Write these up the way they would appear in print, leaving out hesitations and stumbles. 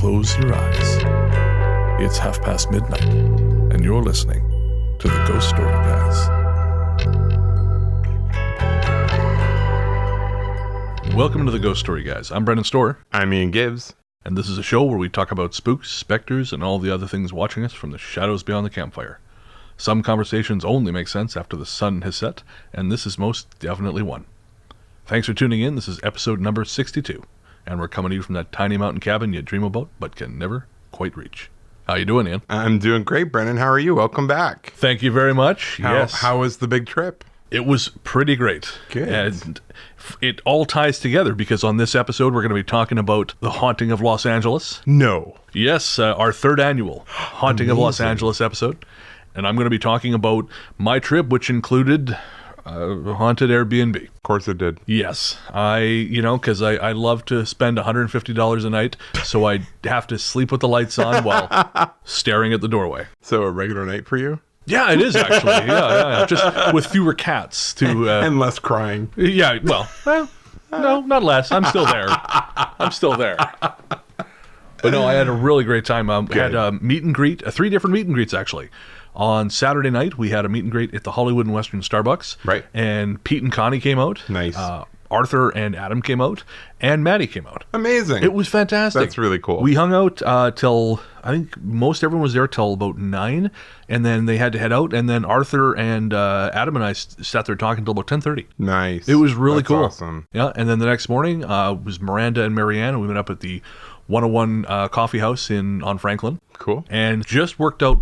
close your eyes. It's midnight, and you're listening to the Ghost Story Guys. Welcome to the Ghost Story Guys. I'm Brennan Storr. I'm Ian Gibbs. And this is a show where we talk about spooks, specters, and all the other things watching us from the shadows beyond the campfire. Some conversations only make sense after the sun has set, and this is most definitely one. Thanks for tuning in. This is episode number 62, and we're coming to you from that tiny mountain cabin you dream about but can never quite reach. How you doing, Ian? I'm doing great, Brennan. How are you? Welcome back. Thank you very much. How was the big trip? It was pretty great. Good. And it all ties together because on this episode, we're going to be talking about the haunting of Los Angeles. No. Yes, our third annual Haunting of Los Angeles episode. And I'm going to be talking about my trip, which included haunted AirB&B. Of course it did. Yes. Because I love to spend $150 a night, so I have to sleep with the lights on while staring at the doorway. So a regular night for you? Yeah, it is actually. Yeah. Just with fewer cats to and less crying. Yeah, well, no, not less. I'm still there. But no, I had a really great time. Had a meet and greet, 3 different meet and greets actually. On Saturday night, we had a meet and greet at the Hollywood and Western Starbucks. Right. And Pete and Connie came out. Nice. Arthur and Adam came out, and Maddie came out. Amazing. It was fantastic. That's really cool. We hung out till, I think most everyone was there till about 9, and then they had to head out, and then Arthur and Adam and I sat there talking till about 10:30. Nice. It was really That's cool. Awesome. Yeah, and then the next morning was Miranda and Marianne, and we went up at the 101 Coffee House on Franklin. Cool. And just worked out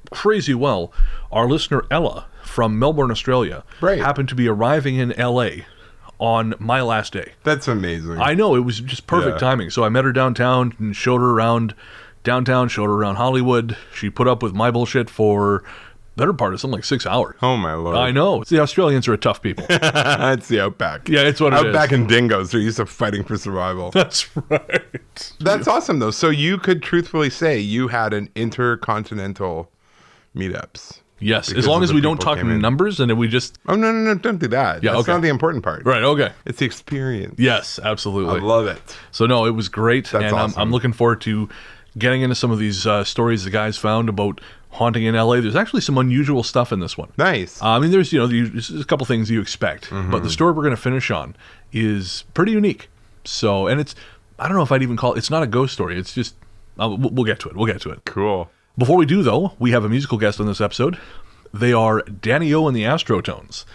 crazy well. Our listener Ella from Melbourne, Australia, happened to be arriving in LA on my last day. That's amazing. I know, it was just perfect timing. So I met her downtown and showed her around downtown, showed her around Hollywood. She put up with my bullshit for better part of something like 6 hours. Oh my Lord. I know. The Australians are a tough people. It's the Outback. Yeah, it's what it is. Outback and dingoes. They're used to fighting for survival. That's right. That's awesome though. So you could truthfully say you had an intercontinental meetups. Yes, as long as we don't talk numbers and we just... Oh, no, don't do that. Yeah, That's not the important part. Right, okay. It's the experience. Yes, absolutely. I love it. So no, it was great. That's awesome. I'm looking forward to getting into some of these stories the guys found about haunting in LA. There's actually some unusual stuff in this one. Nice. I mean, there's a couple things you expect, but the story we're going to finish on is pretty unique. So, and it's, I don't know if I'd even call it, it's not a ghost story. It's just, we'll get to it. Cool. Before we do, though, we have a musical guest on this episode. They are Danny O and the Astrotones.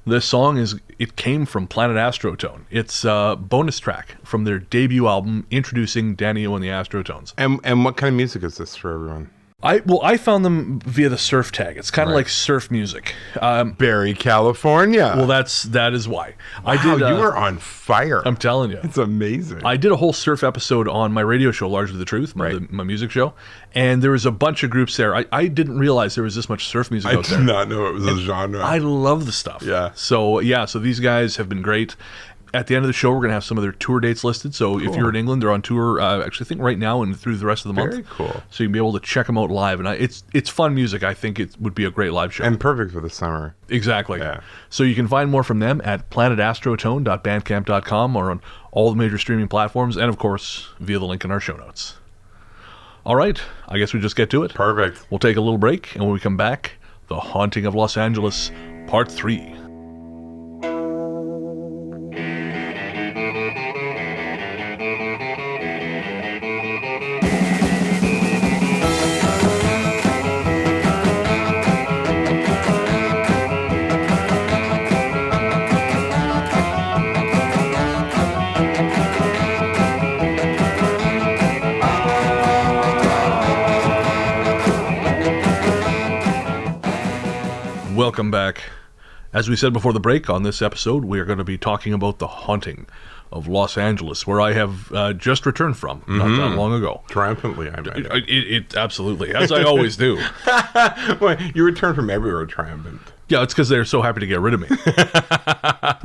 This song came from Planet Astrotone. It's a bonus track from their debut album introducing Danny O and the Astrotones. And what kind of music is this for everyone? I found them via the surf tag. It's kind of like surf music. Barry, California. Well, that is why. Wow, you were on fire. I'm telling you. It's amazing. I did a whole surf episode on my radio show, Largely the Truth, my music show, and there was a bunch of groups there. I didn't realize there was this much surf music out there. I did not know it was a genre. I love the stuff. Yeah. So these guys have been great. At the end of the show, we're going to have some of their tour dates listed. So if you're in England, they're on tour, actually, I think right now and through the rest of the month. Very cool. So you can be able to check them out live. And it's fun music. I think it would be a great live show. And perfect for the summer. Exactly. Yeah. So you can find more from them at planetastrotone.bandcamp.com or on all the major streaming platforms. And, of course, via the link in our show notes. All right. I guess we just get to it. Perfect. We'll take a little break. And when we come back, The Haunting of Los Angeles, Part 3. Welcome back. As we said before the break, on this episode, we are going to be talking about the haunting of Los Angeles, where I have just returned from not that long ago. Triumphantly, I imagine. It absolutely, as I always do. Well, you return from everywhere triumphant. Yeah, it's because they're so happy to get rid of me,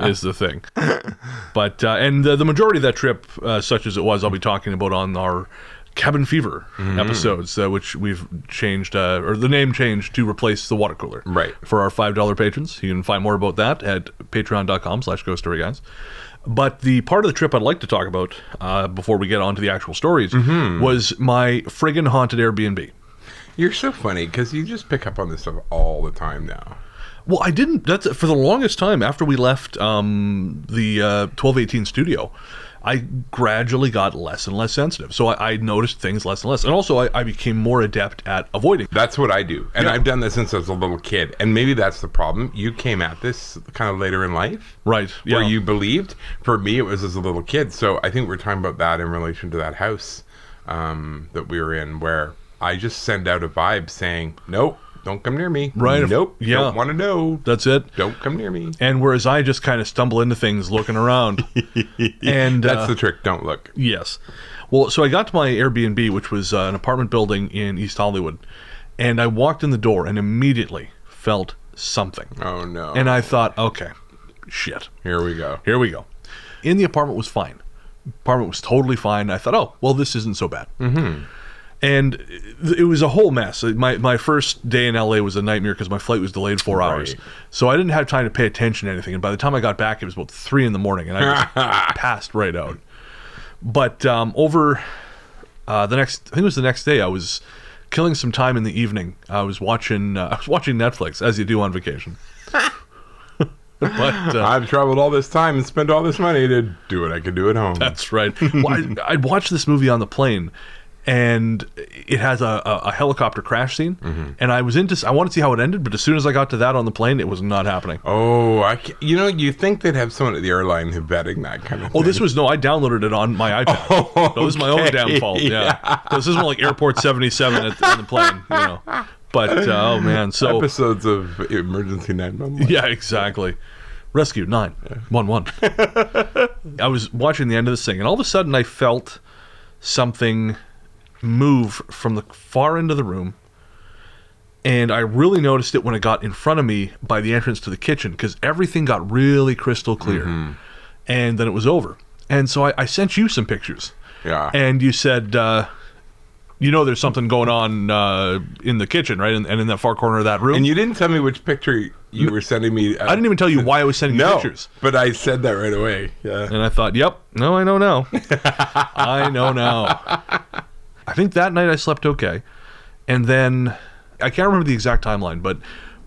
is the thing. But, and the majority of that trip, such as it was, I'll be talking about on our Cabin Fever episodes, which we've changed, or the name changed to replace the water cooler. Right. For our $5 patrons. You can find more about that at patreon.com/ghoststoryguys. But the part of the trip I'd like to talk about, before we get on to the actual stories, was my friggin' haunted Airbnb. You're so funny, because you just pick up on this stuff all the time now. Well, I didn't. That's for the longest time after we left the 1218 studio. I gradually got less and less sensitive. So I noticed things less and less. And also, I became more adept at avoiding. That's what I do. And I've done this since I was a little kid. And maybe that's the problem. You came at this kind of later in life. Right. Where you believed. For me, it was as a little kid. So I think we're talking about that in relation to that house that we were in, where I just send out a vibe saying, nope. Don't come near me. Right. Nope. Don't want to know. That's it. Don't come near me. And whereas I just kind of stumble into things looking around. And that's the trick. Don't look. Yes. Well, so I got to my Airbnb, which was an apartment building in East Hollywood. And I walked in the door and immediately felt something. Oh, no. And I thought, okay, shit. Here we go. Here we go. In the apartment was fine. The apartment was totally fine. I thought, oh, well, this isn't so bad. Mm-hmm. And it was a whole mess. My first day in LA was a nightmare because my flight was delayed 4 hours. So I didn't have time to pay attention to anything. And by the time I got back, it was about 3 in the morning, and I just passed right out. But over I think it was the next day, I was killing some time in the evening. I was watching Netflix, as you do on vacation. But, I've traveled all this time and spent all this money to do what I could do at home. That's right. Well, I'd watched this movie on the plane. And it has a helicopter crash scene, and I wanted to see how it ended, but as soon as I got to that on the plane, it was not happening. Oh, you think they'd have someone at the airline who vetting that kind of thing. Oh, I downloaded it on my iPad. Oh, so this is my own damn fault. Yeah. This isn't like Airport 77 on the plane, But, oh man, so... Episodes of Emergency 911. Yeah, exactly. Rescue 911. I was watching the end of this thing, and all of a sudden I felt something move from the far end of the room, and I really noticed it when it got in front of me by the entrance to the kitchen, because everything got really crystal clear, and then it was over. And so I sent you some pictures, and you said there's something going on in the kitchen, right, and in that far corner of that room. And you didn't tell me which picture you were sending me. I didn't even tell you why I was sending you pictures. But I said that right away. Yeah. And I thought, I know now. I know now. I think that night I slept okay. And then, I can't remember the exact timeline, but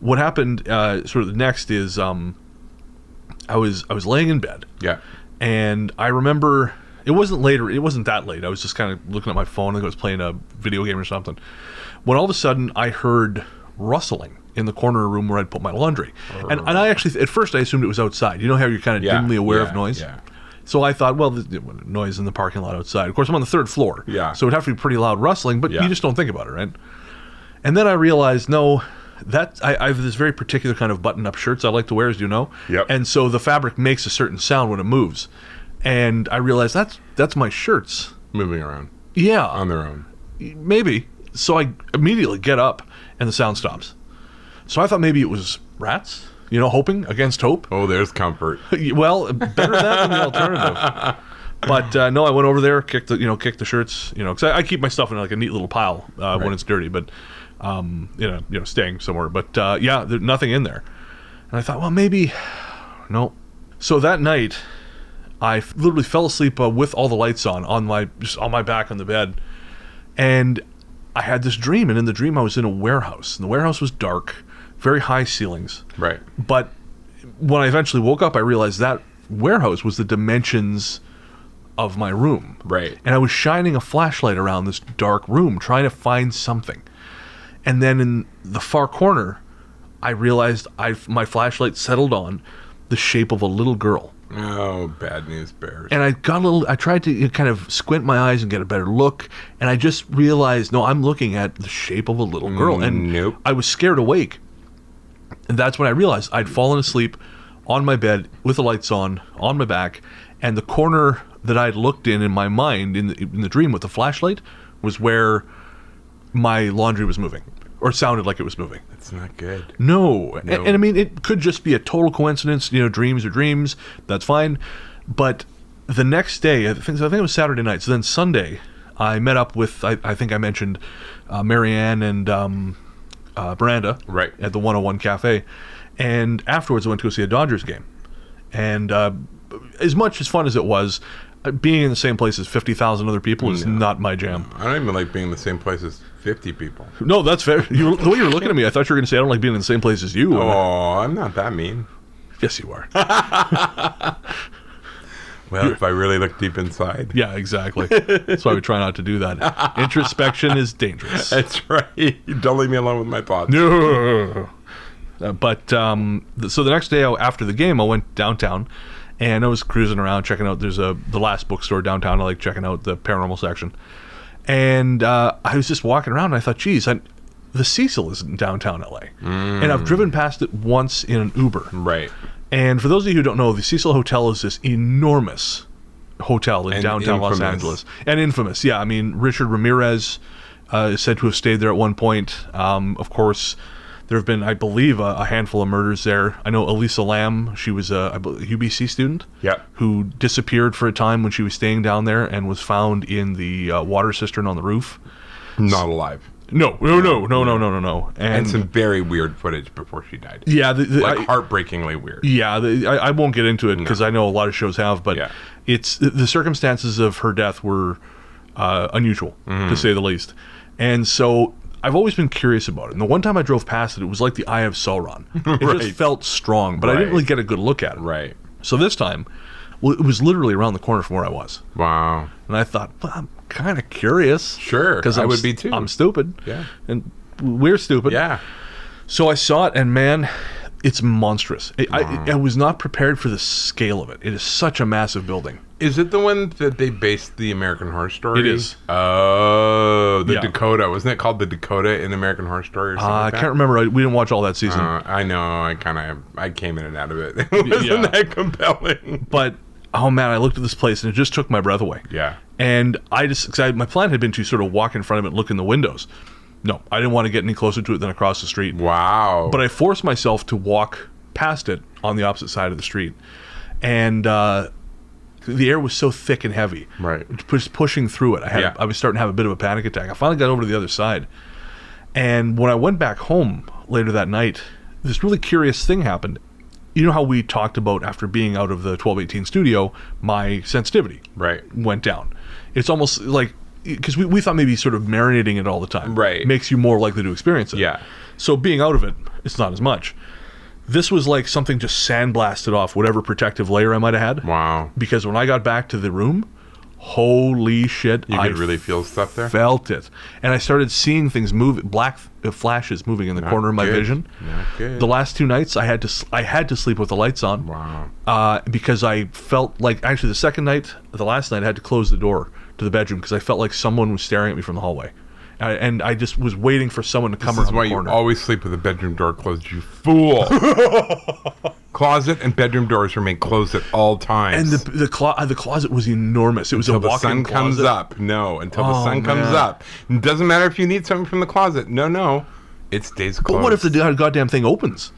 what happened sort of the next is I was laying in bed. Yeah. And I remember, it wasn't that late. I was just kind of looking at my phone. I think I was playing a video game or something. When all of a sudden I heard rustling in the corner of the room where I'd put my laundry. And I actually, at first I assumed it was outside. You know how you're kind of dimly aware of noise? Yeah. So I thought, well, the noise in the parking lot outside. Of course, I'm on the 3rd floor. Yeah. So it'd have to be pretty loud rustling, but you just don't think about it, right? And then I realized, no, I have this very particular kind of button-up shirts I like to wear, as you know. Yep. And so the fabric makes a certain sound when it moves. And I realized that's my shirts. Moving around. Yeah. On their own. Maybe. So I immediately get up, and the sound stops. So I thought maybe it was rats. Hoping against hope. Oh, there's comfort. Well, better that than the alternative. But no, I went over there, kicked the shirts, because I keep my stuff in like a neat little pile when it's dirty, but staying somewhere. But there's nothing in there. And I thought, well, maybe no. So that night, I literally fell asleep with all the lights on my back on the bed, and I had this dream. And in the dream, I was in a warehouse, and the warehouse was dark. Very high ceilings. Right. But when I eventually woke up, I realized that warehouse was the dimensions of my room. Right. And I was shining a flashlight around this dark room, trying to find something. And then in the far corner, I realized my flashlight settled on the shape of a little girl. Oh, bad news bears. And I tried to kind of squint my eyes and get a better look, and I just realized, no, I'm looking at the shape of a little girl. And nope. I was scared awake. And that's when I realized I'd fallen asleep on my bed with the lights on my back, and the corner that I'd looked in my mind in the dream with the flashlight was where my laundry was moving, or sounded like it was moving. That's not good. No. And I mean, it could just be a total coincidence. Dreams are dreams. That's fine. But the next day, I think it was Saturday night. So then Sunday, I met up with, I think I mentioned, Marianne and Miranda Right. at the 101 Cafe. And afterwards, I went to go see a Dodgers game. And as much as fun as it was, being in the same place as 50,000 other people is not my jam. I don't even like being in the same place as 50 people. No, that's fair. The way you were looking at me, I thought you were going to say I don't like being in the same place as you. Oh, I'm not that mean. Yes, you are. Well, if I really look deep inside. Yeah, exactly. That's why we try not to do that. Introspection is dangerous. That's right. Don't leave me alone with my thoughts. No. So the next day after the game, I went downtown, and I was cruising around checking out. There's the Last bookstore downtown. I like checking out the paranormal section, and I was just walking around, and I thought, geez, the Cecil is in downtown LA, and I've driven past it once in an Uber. Right. And for those of you who don't know, the Cecil Hotel is this enormous hotel in downtown Los Angeles, and infamous. Yeah, I mean, Richard Ramirez is said to have stayed there at one point. Of course, there have been, I believe, a handful of murders there. I know Elisa Lam, she was a UBC student who disappeared for a time when she was staying down there and was found in the water cistern on the roof. Not alive. No. And some very weird footage before she died. Yeah. Heartbreakingly weird. Yeah, I won't get into it because I know a lot of shows have, but it's the circumstances of her death were unusual, to say the least. And so I've always been curious about it. And the one time I drove past it, it was like the Eye of Sauron. It just felt strong, but I didn't really get a good look at it. Right. So this time, well, it was literally around the corner from where I was. Wow. And I thought, well, I'm kind of curious. Sure, because I would be too. I'm stupid. Yeah. And we're stupid. Yeah. So I saw it, and man, it's monstrous. I was not prepared for the scale of it. It is such a massive building. Is it the one that they based the American Horror Story? It is. Oh, the Dakota. Wasn't it called the Dakota in American Horror Story or something like that? I can't remember. We didn't watch all that season. I know. I came in and out of it. It wasn't that compelling. But, oh man, I looked at this place and it just took my breath away. Yeah. And my plan had been to sort of walk in front of it and look in the windows. No, I didn't want to get any closer to it than across the street. Wow. But I forced myself to walk past it on the opposite side of the street. And the air was so thick and heavy. Right. Just pushing through it. I was starting to have a bit of a panic attack. I finally got over to the other side. And when I went back home later that night, this really curious thing happened. You know how we talked about after being out of the 1218 studio, my sensitivity went down. It's almost like, because we thought maybe sort of marinating it all the time makes you more likely to experience it. Yeah. So being out of it, it's not as much. This was like something just sandblasted off whatever protective layer I might have had. Wow. Because when I got back to the room, holy shit, you could really feel stuff there? Felt it. And I started seeing things move, black flashes moving in the corner of my vision. Not good. The last 2 nights, I had to sleep with the lights on. Wow. Because I felt like, actually the last night, I had to close the door to the bedroom because I felt like someone was staring at me from the hallway. And I just was waiting for someone to come around the corner. This is why you always sleep with the bedroom door closed, you fool. Closet and bedroom doors remain closed at all times. And the closet was enormous. It was until a walk-in the sun comes up. No, until the sun comes up. It doesn't matter if you need something from the closet. No. It stays closed. But what if the goddamn thing opens?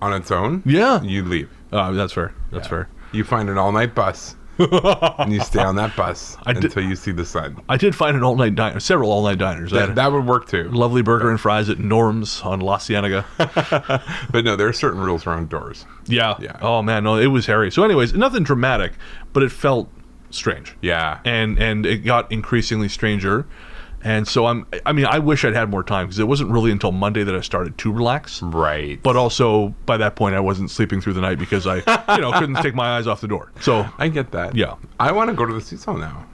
On its own? Yeah. You leave. That's fair. That's fair. You find an all-night bus. And you stay on that bus until you see the sun. I did find an all-night diner, several all-night diners. That would work too. Lovely burger and fries at Norm's on La Cienega. But no, there are certain rules around doors. Yeah. Oh man, no, it was hairy. So anyways, nothing dramatic, but it felt strange. Yeah. And it got increasingly stranger. And so I wish I'd had more time because it wasn't really until Monday that I started to relax. Right. But also by that point I wasn't sleeping through the night because I couldn't take my eyes off the door. So I get that. Yeah. I want to go to the Cecil now.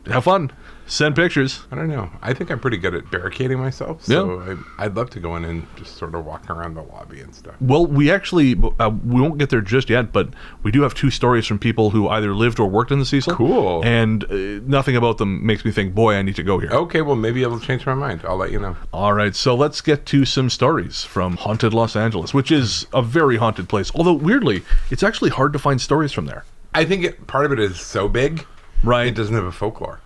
Have fun. Send pictures. I don't know. I think I'm pretty good at barricading myself. So I'd love to go in and just sort of walk around the lobby and stuff. Well, we actually, we won't get there just yet, but we do have 2 stories from people who either lived or worked in the Cecil. Cool. And nothing about them makes me think, boy, I need to go here. Okay, well, maybe it'll change my mind. I'll let you know. All right, so let's get to some stories from haunted Los Angeles, which is a very haunted place. Although, weirdly, it's actually hard to find stories from there. I think part of it is so big, it doesn't have a folklore.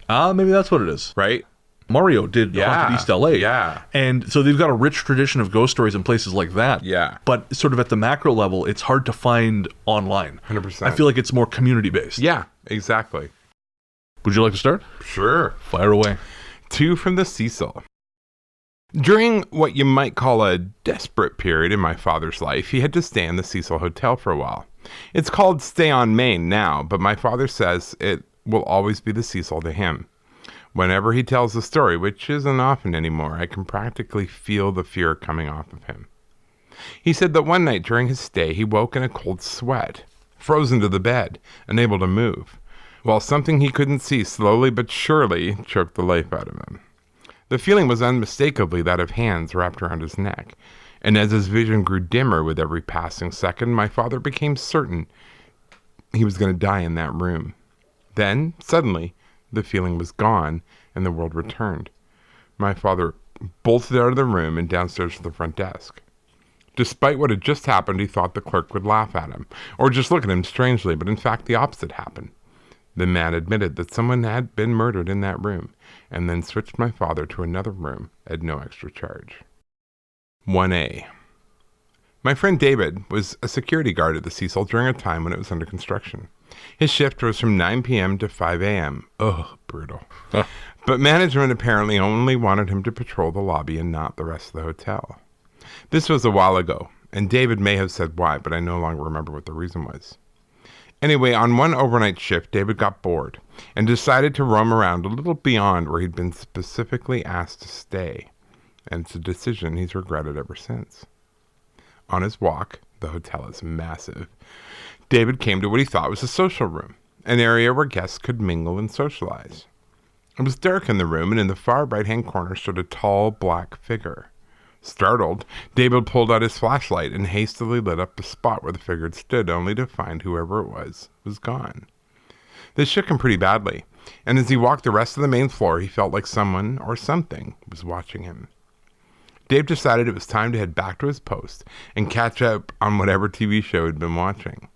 Maybe that's what it is. Right? Mario did Haunted East LA. Yeah. And so they've got a rich tradition of ghost stories in places like that. Yeah. But sort of at the macro level, it's hard to find online. 100%. I feel like it's more community-based. Yeah, exactly. Would you like to start? Sure. Fire away. 2 from the Cecil. During what you might call a desperate period in my father's life, he had to stay in the Cecil Hotel for a while. It's called Stay on Main now, but my father says it will always be the Cecil to him. Whenever he tells the story, which isn't often anymore, I can practically feel the fear coming off of him. He said that one night during his stay, he woke in a cold sweat, frozen to the bed, unable to move, while something he couldn't see slowly but surely choked the life out of him. The feeling was unmistakably that of hands wrapped around his neck, and as his vision grew dimmer with every passing second, my father became certain he was going to die in that room. Then, suddenly, the feeling was gone, and the world returned. My father bolted out of the room and downstairs to the front desk. Despite what had just happened, he thought the clerk would laugh at him, or just look at him strangely, but in fact the opposite happened. The man admitted that someone had been murdered in that room, and then switched my father to another room at no extra charge. 1A. My friend David was a security guard at the Cecil during a time when it was under construction. His shift was from 9 p.m. to 5 a.m. Ugh, brutal. But management apparently only wanted him to patrol the lobby and not the rest of the hotel. This was a while ago, and David may have said why, but I no longer remember what the reason was. Anyway, on one overnight shift, David got bored and decided to roam around a little beyond where he'd been specifically asked to stay, and it's a decision he's regretted ever since. On his walk, the hotel is massive, David came to what he thought was a social room, an area where guests could mingle and socialize. It was dark in the room, and in the far right-hand corner stood a tall, black figure. Startled, David pulled out his flashlight and hastily lit up the spot where the figure had stood, only to find whoever it was gone. This shook him pretty badly, and as he walked the rest of the main floor, he felt like someone or something was watching him. Dave decided it was time to head back to his post and catch up on whatever TV show he'd been watching.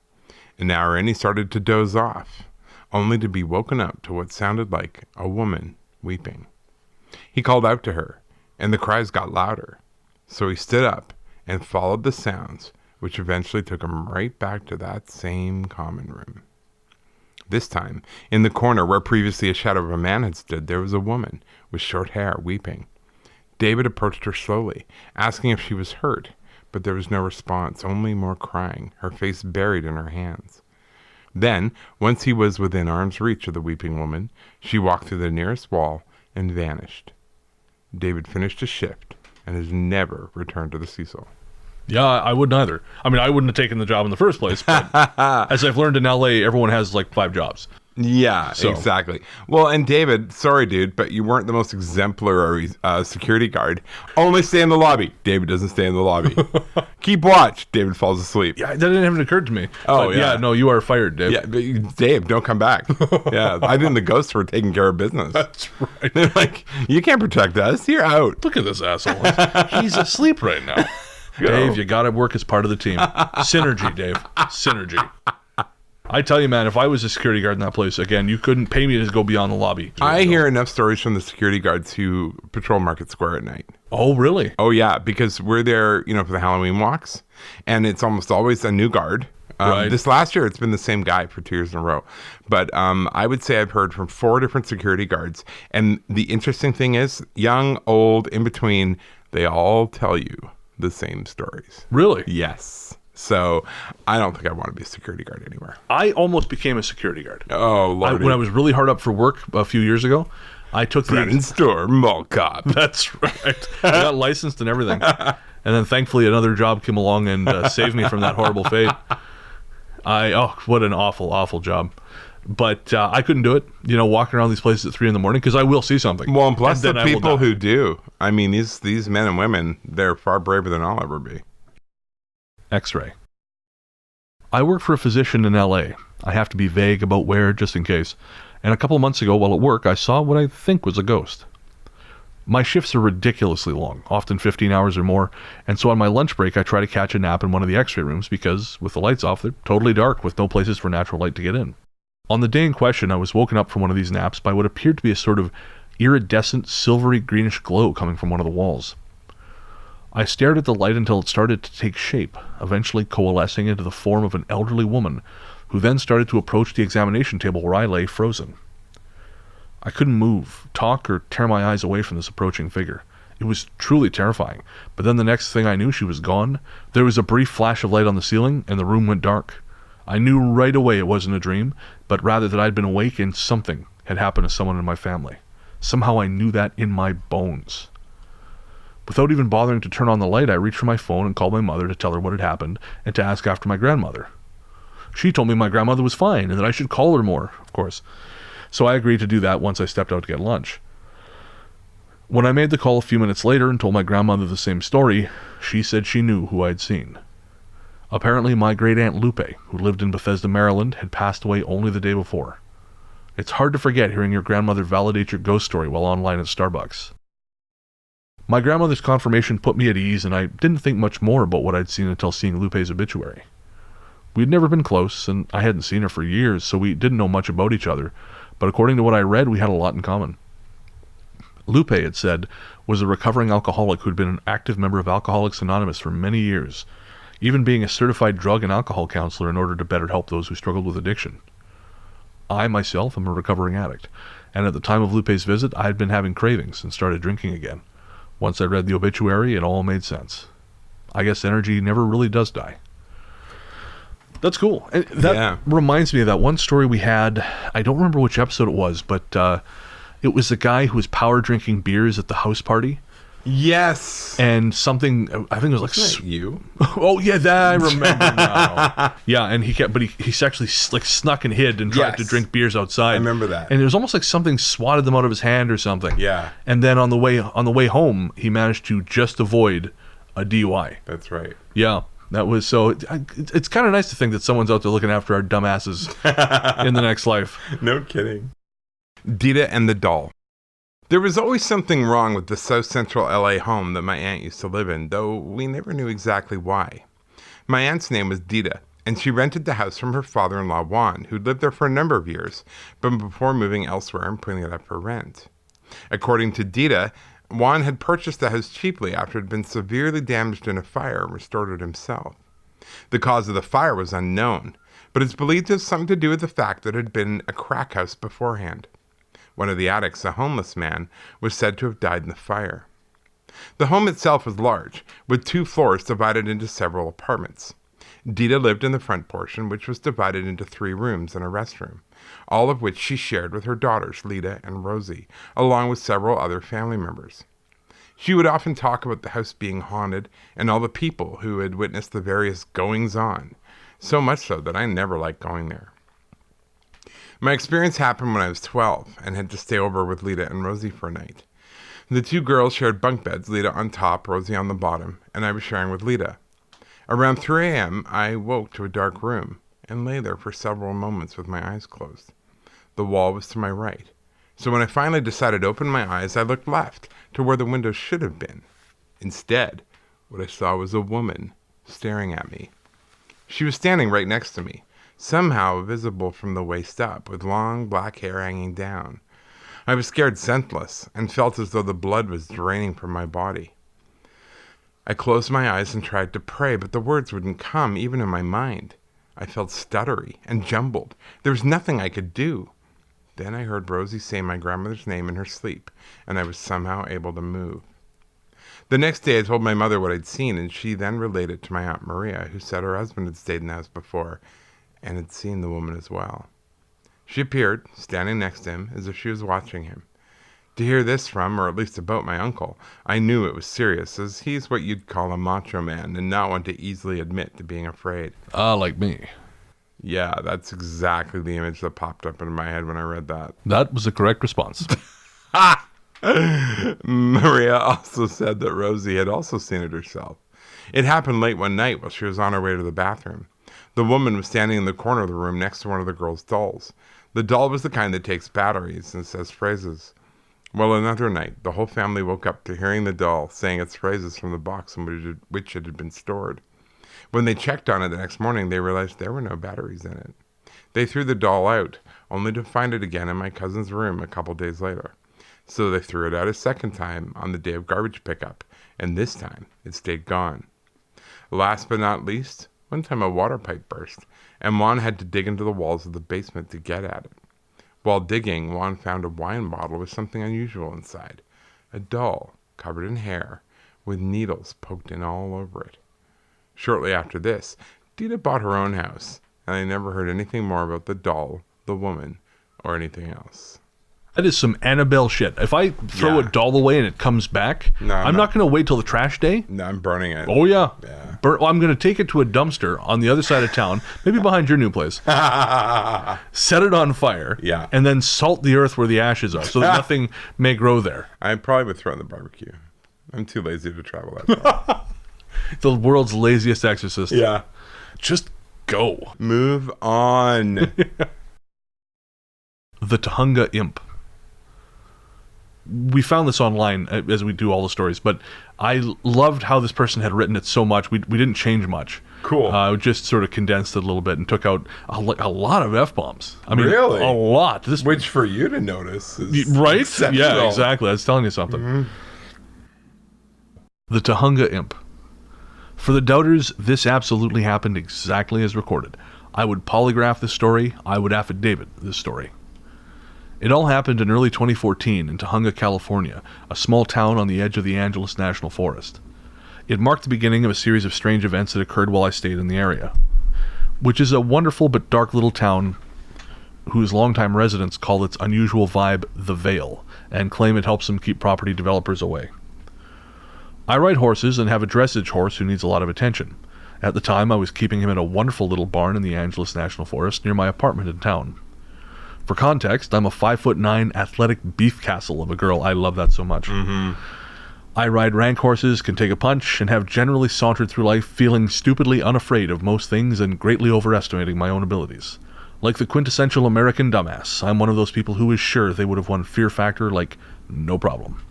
An hour in, he started to doze off, only to be woken up to what sounded like a woman weeping. He called out to her, and the cries got louder. So he stood up and followed the sounds, which eventually took him right back to that same common room. This time, in the corner where previously a shadow of a man had stood, there was a woman with short hair weeping. David approached her slowly, asking if she was hurt, but there was no response, only more crying, her face buried in her hands. Then, once he was within arm's reach of the weeping woman, she walked through the nearest wall and vanished. David finished his shift and has never returned to the Cecil. Yeah, I wouldn't either. I mean, I wouldn't have taken the job in the first place, but as I've learned in LA, everyone has like 5 jobs. Yeah, So. exactly. Well, and David, sorry, dude, but you weren't the most exemplary security guard. Only stay in the lobby. David doesn't stay in the lobby. Keep watch. David falls asleep. Yeah, that didn't even occur to me. Oh, But yeah. no, you are fired, Dave. Yeah, but Dave, don't come back. Yeah, I think the ghosts were taking care of business. That's right. They're like, you can't protect us. You're out. Look at this asshole. He's asleep right now. Dave, you got to work as part of the team. Synergy, Dave. Synergy. I tell you, man, if I was a security guard in that place, again, you couldn't pay me to go beyond the lobby. I hear enough stories from the security guards who patrol Market Square at night. Oh, really? Oh, yeah, because we're there, for the Halloween walks, and it's almost always a new guard. Right. This last year, it's been the same guy for 2 years in a row. But I would say I've heard from 4 different security guards. And the interesting thing is, young, old, in between, they all tell you the same stories. Really? Yes. So I don't think I want to be a security guard anywhere. I almost became a security guard. Oh, Lord. When I was really hard up for work a few years ago, I took Brennan Storr, mall cop. That's right. I got licensed and everything. And then thankfully another job came along and saved me from that horrible fate. What an awful, awful job. But I couldn't do it, walking around these places at 3 a.m. because I will see something. Well, and plus and the then I will people die. who do. I mean, these men and women, they're far braver than I'll ever be. X-ray. I work for a physician in LA. I have to be vague about where, just in case. And a couple of months ago, while at work, I saw what I think was a ghost. My shifts are ridiculously long, often 15 hours or more, and so on my lunch break, I try to catch a nap in one of the X-ray rooms because, with the lights off, they're totally dark with no places for natural light to get in. On the day in question, I was woken up from one of these naps by what appeared to be a sort of iridescent, silvery greenish glow coming from one of the walls. I stared at the light until it started to take shape, eventually coalescing into the form of an elderly woman, who then started to approach the examination table where I lay frozen. I couldn't move, talk, or tear my eyes away from this approaching figure. It was truly terrifying, but then the next thing I knew, she was gone. There was a brief flash of light on the ceiling, and the room went dark. I knew right away it wasn't a dream, but rather that I'd been awake and something had happened to someone in my family. Somehow I knew that in my bones. Without even bothering to turn on the light, I reached for my phone and called my mother to tell her what had happened and to ask after my grandmother. She told me my grandmother was fine and that I should call her more, of course. So I agreed to do that once I stepped out to get lunch. When I made the call a few minutes later and told my grandmother the same story, she said she knew who I'd seen. Apparently my great-aunt Lupe, who lived in Bethesda, Maryland, had passed away only the day before. It's hard to forget hearing your grandmother validate your ghost story while online at Starbucks. My grandmother's confirmation put me at ease, and I didn't think much more about what I'd seen until seeing Lupe's obituary. We'd never been close, and I hadn't seen her for years, so we didn't know much about each other, but according to what I read, we had a lot in common. Lupe, it said, was a recovering alcoholic who'd been an active member of Alcoholics Anonymous for many years, even being a certified drug and alcohol counselor in order to better help those who struggled with addiction. I, myself, am a recovering addict, and at the time of Lupe's visit, I had been having cravings and started drinking again. Once I read the obituary, it all made sense. I guess energy never really does die. That's cool. And that reminds me of that one story we had. I don't remember which episode it was, but it was the guy who was power drinking beers at the house party. Yes. And something, I think it was like... Wasn't that you? Oh, yeah, that I remember now. Yeah, and he actually like snuck and hid and tried to drink beers outside. I remember that. And it was almost like something swatted them out of his hand or something. Yeah. And then on the way home, he managed to just avoid a DUI. That's right. Yeah. That was so. It's kind of nice to think that someone's out there looking after our dumbasses in the next life. No kidding. Dita and the doll. There was always something wrong with the South Central LA home that my aunt used to live in, though we never knew exactly why. My aunt's name was Dita, and she rented the house from her father-in-law Juan, who'd lived there for a number of years, but before moving elsewhere and putting it up for rent. According to Dita, Juan had purchased the house cheaply after it had been severely damaged in a fire and restored it himself. The cause of the fire was unknown, but it's believed to have something to do with the fact that it had been a crack house beforehand. One of the addicts, a homeless man, was said to have died in the fire. The home itself was large, with 2 floors divided into several apartments. Dita lived in the front portion, which was divided into 3 rooms and a restroom, all of which she shared with her daughters, Lita and Rosie, along with several other family members. She would often talk about the house being haunted and all the people who had witnessed the various goings-on, so much so that I never liked going there. My experience happened when I was 12 and had to stay over with Lita and Rosie for a night. The 2 girls shared bunk beds, Lita on top, Rosie on the bottom, and I was sharing with Lita. Around 3 a.m., I woke to a dark room and lay there for several moments with my eyes closed. The wall was to my right, so when I finally decided to open my eyes, I looked left to where the window should have been. Instead, what I saw was a woman staring at me. She was standing right next to me, somehow visible from the waist up, with long black hair hanging down. I was scared senseless and felt as though the blood was draining from my body. I closed my eyes and tried to pray, but the words wouldn't come, even in my mind. I felt stuttery and jumbled. There was nothing I could do. Then I heard Rosie say my grandmother's name in her sleep, and I was somehow able to move. The next day I told my mother what I'd seen, and she then relayed it to my Aunt Maria, who said her husband had stayed in the house before and had seen the woman as well. She appeared, standing next to him, as if she was watching him. To hear this from, or at least about my uncle, I knew it was serious, as he's what you'd call a macho man, and not one to easily admit to being afraid. Like me. Yeah, that's exactly the image that popped up in my head when I read that. That was the correct response. Maria also said that Rosie had also seen it herself. It happened late one night while she was on her way to the bathroom. The woman was standing in the corner of the room next to one of the girls' dolls. The doll was the kind that takes batteries and says phrases. Well, another night, the whole family woke up to hearing the doll saying its phrases from the box in which it had been stored. When they checked on it the next morning, they realized there were no batteries in it. They threw the doll out, only to find it again in my cousin's room a couple days later. So they threw it out a second time on the day of garbage pickup, and this time it stayed gone. Last but not least, one time a water pipe burst, and Juan had to dig into the walls of the basement to get at it. While digging, Juan found a wine bottle with something unusual inside. A doll covered in hair with needles poked in all over it. Shortly after this, Dita bought her own house, and I never heard anything more about the doll, the woman, or anything else. That is some Annabelle shit. If I throw a doll away and it comes back, I'm not going to wait till the trash day. No, I'm burning it. Oh, yeah. I'm going to take it to a dumpster on the other side of town, maybe behind your new place. Set it on fire. Yeah. And then salt the earth where the ashes are so that nothing may grow there. I probably would throw in the barbecue. I'm too lazy to travel that far. The world's laziest exorcist. Yeah. Just go. Move on. The Tujunga Imp. We found this online, as we do all the stories, but I loved how this person had written it so much. We didn't change much. Cool. Just sort of condensed it a little bit and took out a lot of F-bombs. I mean, really? A lot. Which for you to notice is right? exceptional. Yeah, exactly. I was telling you something. Mm-hmm. The Tujunga Imp. For the doubters, this absolutely happened exactly as recorded. I would polygraph this story. I would affidavit this story. It all happened in early 2014 in Tujunga, California, a small town on the edge of the Angeles National Forest. It marked the beginning of a series of strange events that occurred while I stayed in the area, which is a wonderful but dark little town whose longtime residents call its unusual vibe the Veil, and claim it helps them keep property developers away. I ride horses and have a dressage horse who needs a lot of attention. At the time, I was keeping him in a wonderful little barn in the Angeles National Forest near my apartment in town. For context, I'm a 5'9" athletic beef castle of a girl. I love that so much. Mm-hmm. I ride rank horses, can take a punch, and have generally sauntered through life feeling stupidly unafraid of most things and greatly overestimating my own abilities. Like the quintessential American dumbass, I'm one of those people who is sure they would have won Fear Factor like no problem.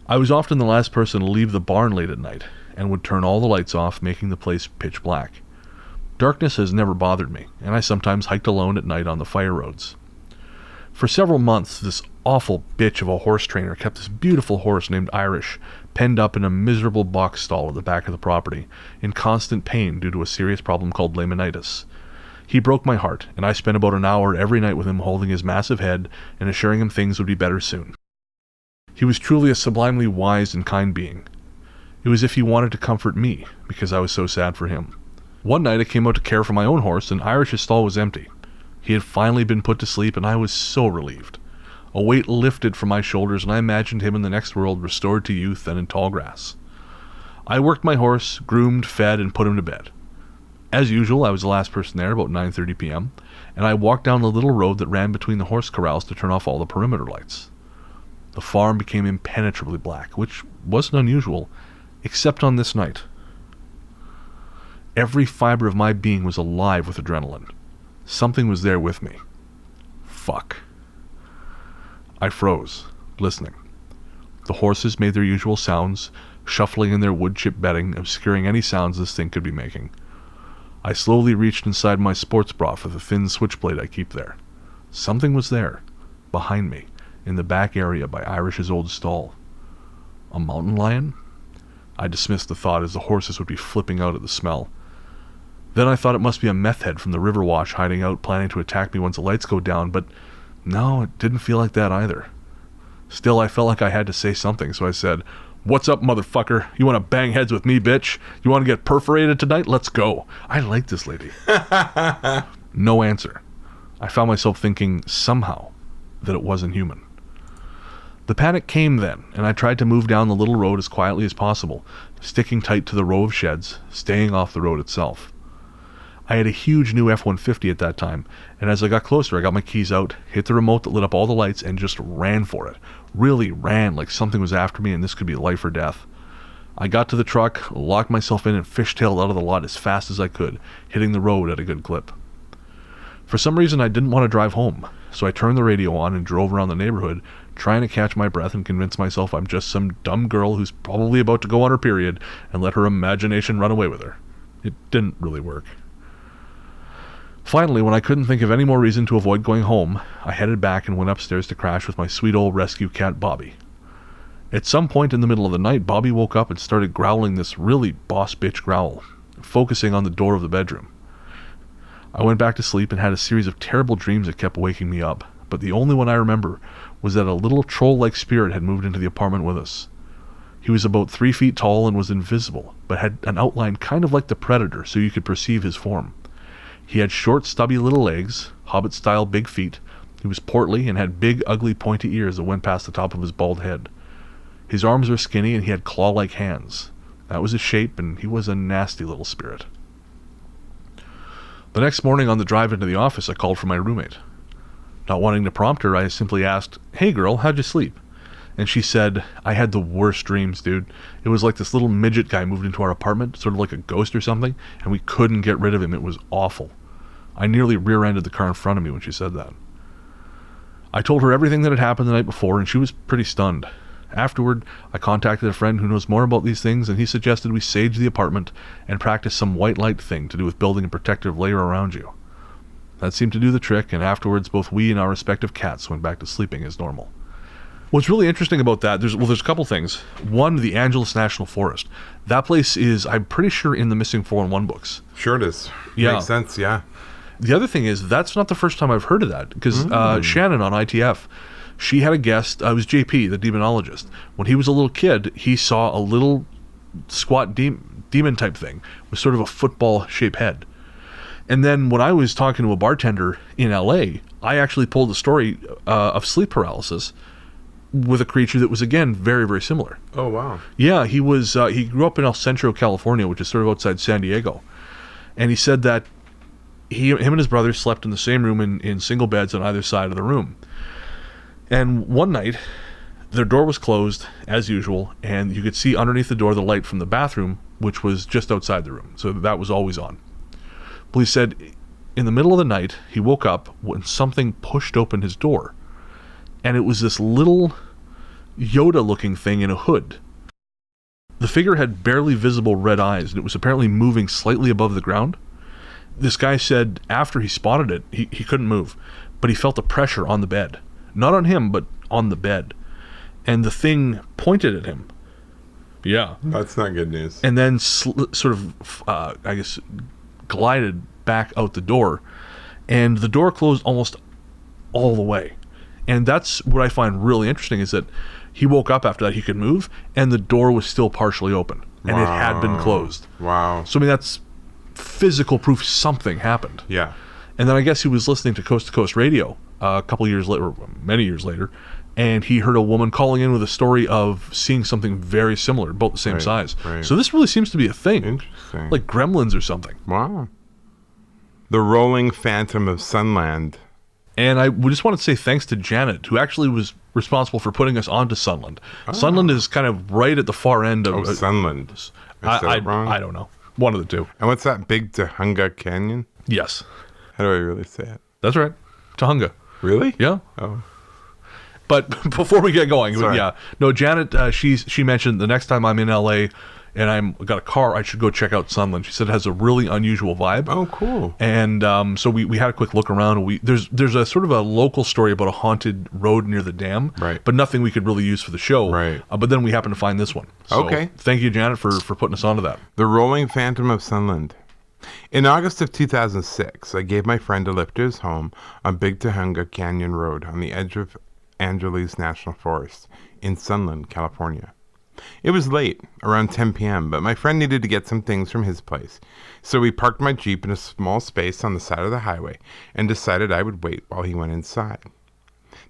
I was often the last person to leave the barn late at night, and would turn all the lights off, making the place pitch black. Darkness has never bothered me, and I sometimes hiked alone at night on the fire roads. For several months, this awful bitch of a horse trainer kept this beautiful horse named Irish penned up in a miserable box stall at the back of the property, in constant pain due to a serious problem called laminitis. He broke my heart, and I spent about an hour every night with him holding his massive head and assuring him things would be better soon. He was truly a sublimely wise and kind being. It was as if he wanted to comfort me, because I was so sad for him. One night I came out to care for my own horse, and Irish's stall was empty. He had finally been put to sleep, and I was so relieved. A weight lifted from my shoulders, and I imagined him in the next world, restored to youth and in tall grass. I worked my horse, groomed, fed, and put him to bed. As usual, I was the last person there, about 9:30 p.m., and I walked down the little road that ran between the horse corrals to turn off all the perimeter lights. The farm became impenetrably black, which wasn't unusual, except on this night. Every fiber of my being was alive with adrenaline. Something was there with me. Fuck. I froze, listening. The horses made their usual sounds, shuffling in their wood chip bedding, obscuring any sounds this thing could be making. I slowly reached inside my sports bra for the thin switchblade I keep there. Something was there, behind me, in the back area by Irish's old stall. A mountain lion? I dismissed the thought as the horses would be flipping out at the smell. Then I thought it must be a meth head from the river wash hiding out, planning to attack me once the lights go down, but no, it didn't feel like that either. Still, I felt like I had to say something, so I said, "What's up, motherfucker? You want to bang heads with me, bitch? You want to get perforated tonight? Let's go." I like this lady. No answer. I found myself thinking, somehow, that it wasn't human. The panic came then, and I tried to move down the little road as quietly as possible, sticking tight to the row of sheds, staying off the road itself. I had a huge new F-150 at that time, and as I got closer I got my keys out, hit the remote that lit up all the lights, and just ran for it. Really ran like something was after me and this could be life or death. I got to the truck, locked myself in, and fishtailed out of the lot as fast as I could, hitting the road at a good clip. For some reason I didn't want to drive home, so I turned the radio on and drove around the neighborhood, trying to catch my breath and convince myself I'm just some dumb girl who's probably about to go on her period and let her imagination run away with her. It didn't really work. Finally, when I couldn't think of any more reason to avoid going home, I headed back and went upstairs to crash with my sweet old rescue cat, Bobby. At some point in the middle of the night, Bobby woke up and started growling this really boss bitch growl, focusing on the door of the bedroom. I went back to sleep and had a series of terrible dreams that kept waking me up, but the only one I remember was that a little troll-like spirit had moved into the apartment with us. He was about 3 feet tall and was invisible, but had an outline kind of like the Predator, so you could perceive his form. He had short, stubby little legs, hobbit-style big feet. He was portly and had big, ugly, pointy ears that went past the top of his bald head. His arms were skinny and he had claw-like hands. That was his shape, and he was a nasty little spirit. The next morning on the drive into the office, I called for my roommate. Not wanting to prompt her, I simply asked, "Hey girl, how'd you sleep?" And she said, "I had the worst dreams, dude. It was like this little midget guy moved into our apartment, sort of like a ghost or something, and we couldn't get rid of him. It was awful." I nearly rear-ended the car in front of me when she said that. I told her everything that had happened the night before, and she was pretty stunned. Afterward, I contacted a friend who knows more about these things, and he suggested we sage the apartment and practice some white light thing to do with building a protective layer around you. That seemed to do the trick, and afterwards both we and our respective cats went back to sleeping as normal. What's really interesting about that, there's a couple things. One, the Angeles National Forest. That place is, I'm pretty sure, in the Missing 411 books. Sure it is. Yeah. Makes sense, yeah. The other thing is, that's not the first time I've heard of that, because Shannon on ITF, she had a guest, it was JP, the demonologist. When he was a little kid, he saw a little squat demon type thing with sort of a football-shaped head. And then when I was talking to a bartender in LA, I actually pulled a story of sleep paralysis with a creature that was, again, very, very similar. Oh, wow. Yeah, he grew up in El Centro, California, which is sort of outside San Diego. And he said that him and his brother slept in the same room in single beds on either side of the room. And one night, their door was closed, as usual, and you could see underneath the door the light from the bathroom, which was just outside the room. So that was always on. Well, he said in the middle of the night, he woke up when something pushed open his door. And it was this little Yoda-looking thing in a hood. The figure had barely visible red eyes, and it was apparently moving slightly above the ground. This guy said after he spotted it, he couldn't move, but he felt a pressure on the bed. Not on him, but on the bed. And the thing pointed at him. Yeah. That's not good news. And then sort of, I guess, glided back out the door. And the door closed almost all the way. And that's what I find really interesting, is that he woke up after that, he could move, and the door was still partially open. And it had been closed. Wow. So, I mean, that's physical proof something happened. Yeah. And then I guess he was listening to Coast to Coast Radio a couple years later, or many years later, and he heard a woman calling in with a story of seeing something very similar, both the same size. Right. So this really seems to be a thing. Interesting. Like gremlins or something. Wow. The Rolling Phantom of Sunland. And I just wanted to say thanks to Janet, who actually was responsible for putting us onto Sunland. Oh. Sunland is kind of right at the far end of... Sunland. I don't know. One of the two. And what's that, Big Tahunga Canyon? Yes. How do I really say it? That's right. Tahunga. Really? Yeah. Oh. But before we get going, Sorry. yeah. No, Janet, she mentioned the next time I'm in LA and I've got a car, I should go check out Sunland. She said it has a really unusual vibe. Oh, cool. And so we had a quick look around. And there's a sort of a local story about a haunted road near the dam. Right. But nothing we could really use for the show. Right. But then we happened to find this one. So okay. Thank you, Janet, for putting us onto that. The Rolling Phantom of Sunland. In August of 2006, I gave my friend a lift to his home on Big Tahunga Canyon Road on the edge of Angeles National Forest in Sunland, California. It was late, around 10 p.m., but my friend needed to get some things from his place, so we parked my Jeep in a small space on the side of the highway and decided I would wait while he went inside.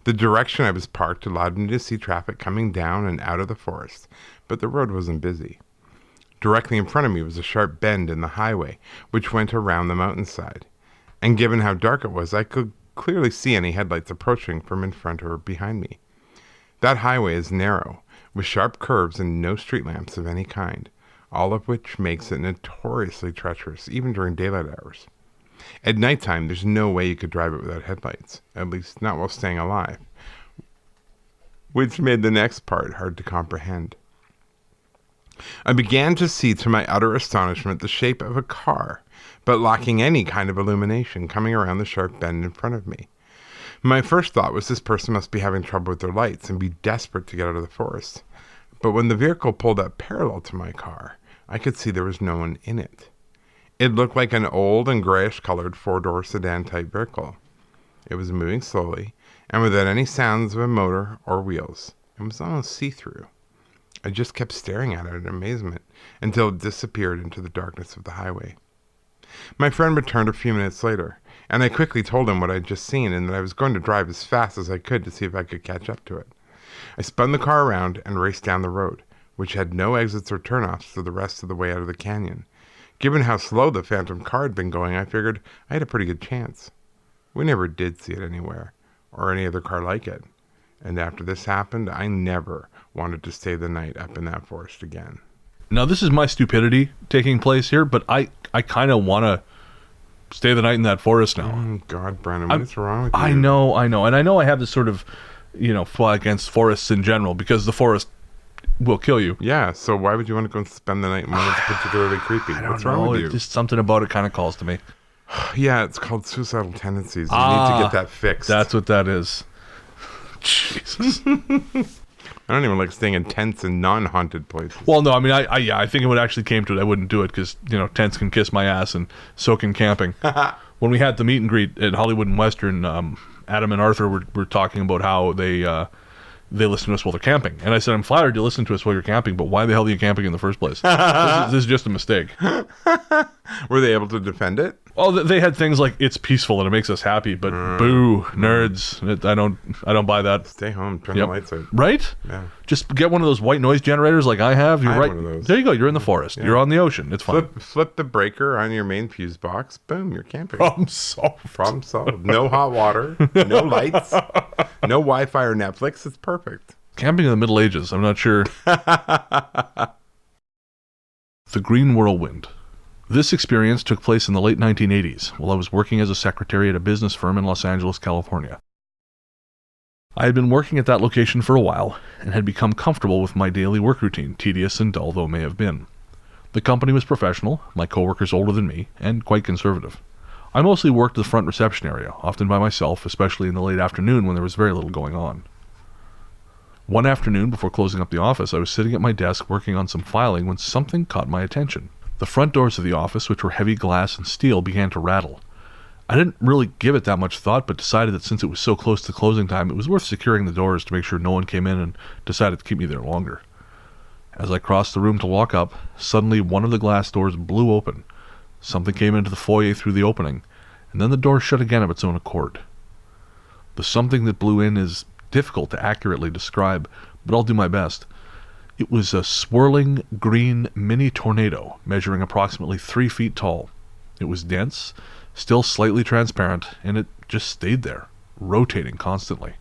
The direction I was parked allowed me to see traffic coming down and out of the forest, but the road wasn't busy. Directly in front of me was a sharp bend in the highway, which went around the mountainside. And given how dark it was, I could clearly see any headlights approaching from in front or behind me. That highway is narrow, with sharp curves and no street lamps of any kind, all of which makes it notoriously treacherous, even during daylight hours. At nighttime, there's no way you could drive it without headlights, at least not while staying alive, which made the next part hard to comprehend. I began to see, to my utter astonishment, the shape of a car, but lacking any kind of illumination, coming around the sharp bend in front of me. My first thought was this person must be having trouble with their lights and be desperate to get out of the forest. But when the vehicle pulled up parallel to my car, I could see there was no one in it. It looked like an old and grayish-colored four-door sedan-type vehicle. It was moving slowly, and without any sounds of a motor or wheels. It was almost see-through. I just kept staring at it in amazement until it disappeared into the darkness of the highway. My friend returned a few minutes later, and I quickly told him what I'd just seen and that I was going to drive as fast as I could to see if I could catch up to it. I spun the car around and raced down the road, which had no exits or turnoffs for the rest of the way out of the canyon. Given how slow the phantom car had been going, I figured I had a pretty good chance. We never did see it anywhere, or any other car like it. And after this happened, I never wanted to stay the night up in that forest again. Now, this is my stupidity taking place here, but I kind of want to stay the night in that forest now. Oh, God, Brennan, what is wrong with you? I know. And I know I have this sort of, fly against forests in general, because the forest will kill you. Yeah, so why would you want to go and spend the night in one that's particularly creepy? What's wrong with you? Just something about it kind of calls to me. Yeah, it's called suicidal tendencies. You need to get that fixed. That's what that is. Jesus. I don't even like staying in tents in non-haunted places. Well, no, I mean, I think if it actually came to it, I wouldn't do it because, tents can kiss my ass and so can camping. When we had the meet and greet at Hollywood and Western, Adam and Arthur were talking about how they listen to us while they're camping. And I said, I'm flattered you listen to us while you're camping, but why the hell are you camping in the first place? This is just a mistake. Were they able to defend it? Well, they had things like, it's peaceful and it makes us happy, but boo, nerds. I don't buy that. Stay home, turn the lights out. Right? Yeah. Just get one of those white noise generators like I have. You're I have right. one of those. There you go. You're in the forest. Yeah. You're on the ocean. It's fine. Flip the breaker on your main fuse box. Boom, you're camping. Problem solved. Problem solved. No hot water. No lights. No Wi-Fi or Netflix. It's perfect. Camping in the Middle Ages. I'm not sure. The Green Whirlwind. This experience took place in the late 1980s while I was working as a secretary at a business firm in Los Angeles, California. I had been working at that location for a while and had become comfortable with my daily work routine, tedious and dull though it may have been. The company was professional, my coworkers older than me, and quite conservative. I mostly worked the front reception area, often by myself, especially in the late afternoon when there was very little going on. One afternoon, before closing up the office, I was sitting at my desk working on some filing when something caught my attention. The front doors of the office, which were heavy glass and steel, began to rattle. I didn't really give it that much thought, but decided that since it was so close to closing time, it was worth securing the doors to make sure no one came in, and decided to keep me there longer. As I crossed the room to walk up, suddenly one of the glass doors blew open. Something came into the foyer through the opening, and then the door shut again of its own accord. The something that blew in is difficult to accurately describe, but I'll do my best. It was a swirling green mini tornado measuring approximately 3 feet tall. It was dense, still slightly transparent, and it just stayed there, rotating constantly.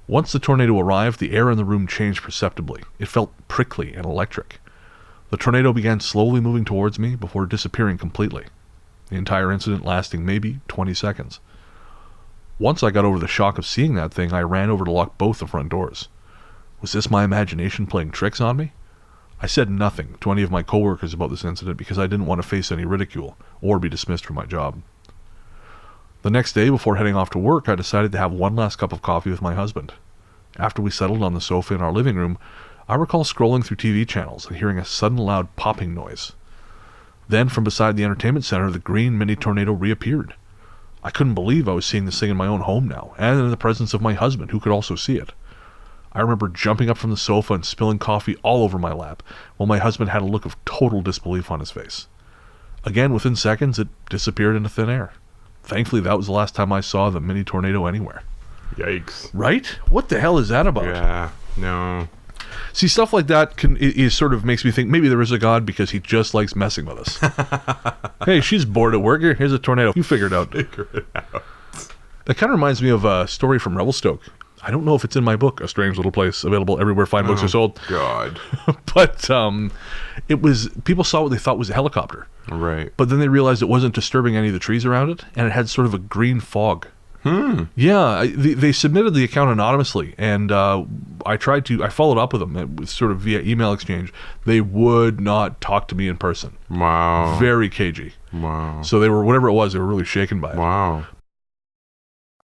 Once the tornado arrived, the air in the room changed perceptibly. It felt prickly and electric. The tornado began slowly moving towards me before disappearing completely, the entire incident lasting maybe 20 seconds. Once I got over the shock of seeing that thing, I ran over to lock both the front doors. Was this my imagination playing tricks on me? I said nothing to any of my coworkers about this incident because I didn't want to face any ridicule or be dismissed from my job. The next day, before heading off to work, I decided to have one last cup of coffee with my husband. After we settled on the sofa in our living room, I recall scrolling through TV channels and hearing a sudden loud popping noise. Then, from beside the entertainment center, the green mini tornado reappeared. I couldn't believe I was seeing this thing in my own home now, and in the presence of my husband, who could also see it. I remember jumping up from the sofa and spilling coffee all over my lap, while my husband had a look of total disbelief on his face. Again, within seconds, it disappeared into thin air. Thankfully, that was the last time I saw the mini tornado anywhere. Yikes. Right? What the hell is that about? Yeah, no. See, stuff like that it sort of makes me think maybe there is a God because he just likes messing with us. Hey, she's bored at work. Here's a tornado. You figure it out. Figure it out. That kind of reminds me of a story from Revelstoke. I don't know if it's in my book, A Strange Little Place, available everywhere fine books are sold. God. But it was, people saw what they thought was a helicopter. Right. But then they realized it wasn't disturbing any of the trees around it, and it had sort of a green fog. Yeah, they submitted the account anonymously, and I followed up with them. It was sort of via email exchange. They would not talk to me in person. Wow. Very cagey. Wow. So they were, whatever it was, they were really shaken by it. Wow.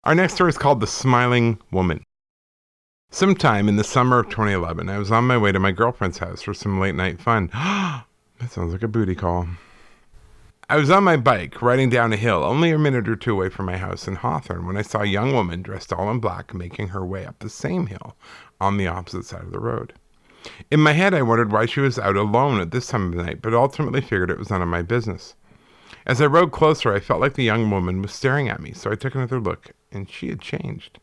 Our next story is called The Smiling Woman. Sometime in the summer of 2011, I was on my way to my girlfriend's house for some late night fun. That sounds like a booty call. I was on my bike, riding down a hill, only a minute or two away from my house in Hawthorne, when I saw a young woman dressed all in black making her way up the same hill on the opposite side of the road. In my head, I wondered why she was out alone at this time of the night, but ultimately figured it was none of my business. As I rode closer, I felt like the young woman was staring at me, so I took another look, and she had changed.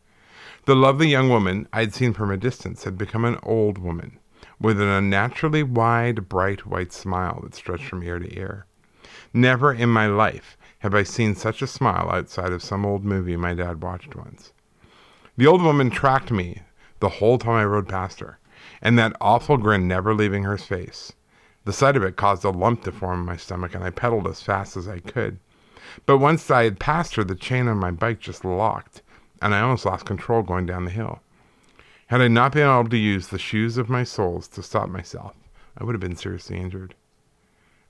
The lovely young woman I had seen from a distance had become an old woman, with an unnaturally wide, bright white smile that stretched from ear to ear. Never in my life have I seen such a smile outside of some old movie my dad watched once. The old woman tracked me the whole time I rode past her, and that awful grin never leaving her face. The sight of it caused a lump to form in my stomach, and I pedaled as fast as I could. But once I had passed her, the chain on my bike just locked, and I almost lost control going down the hill. Had I not been able to use the shoes of my soles to stop myself, I would have been seriously injured.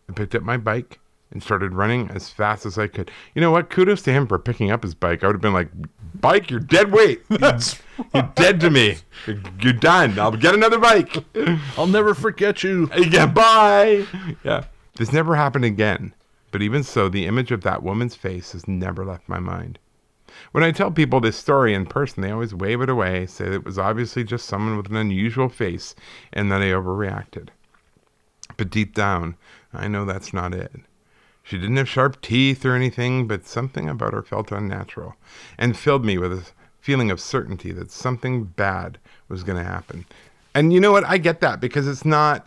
I picked up my bike and started running as fast as I could. You know what? Kudos to him for picking up his bike. I would have been like, bike, you're dead weight. You're dead to me. You're done. I'll get another bike. I'll never forget you. Yeah, bye. Yeah. This never happened again. But even so, the image of that woman's face has never left my mind. When I tell people this story in person, they always wave it away, say that it was obviously just someone with an unusual face and that I overreacted. But deep down, I know that's not it. She didn't have sharp teeth or anything, but something about her felt unnatural and filled me with a feeling of certainty that something bad was going to happen. And you know what? I get that because it's not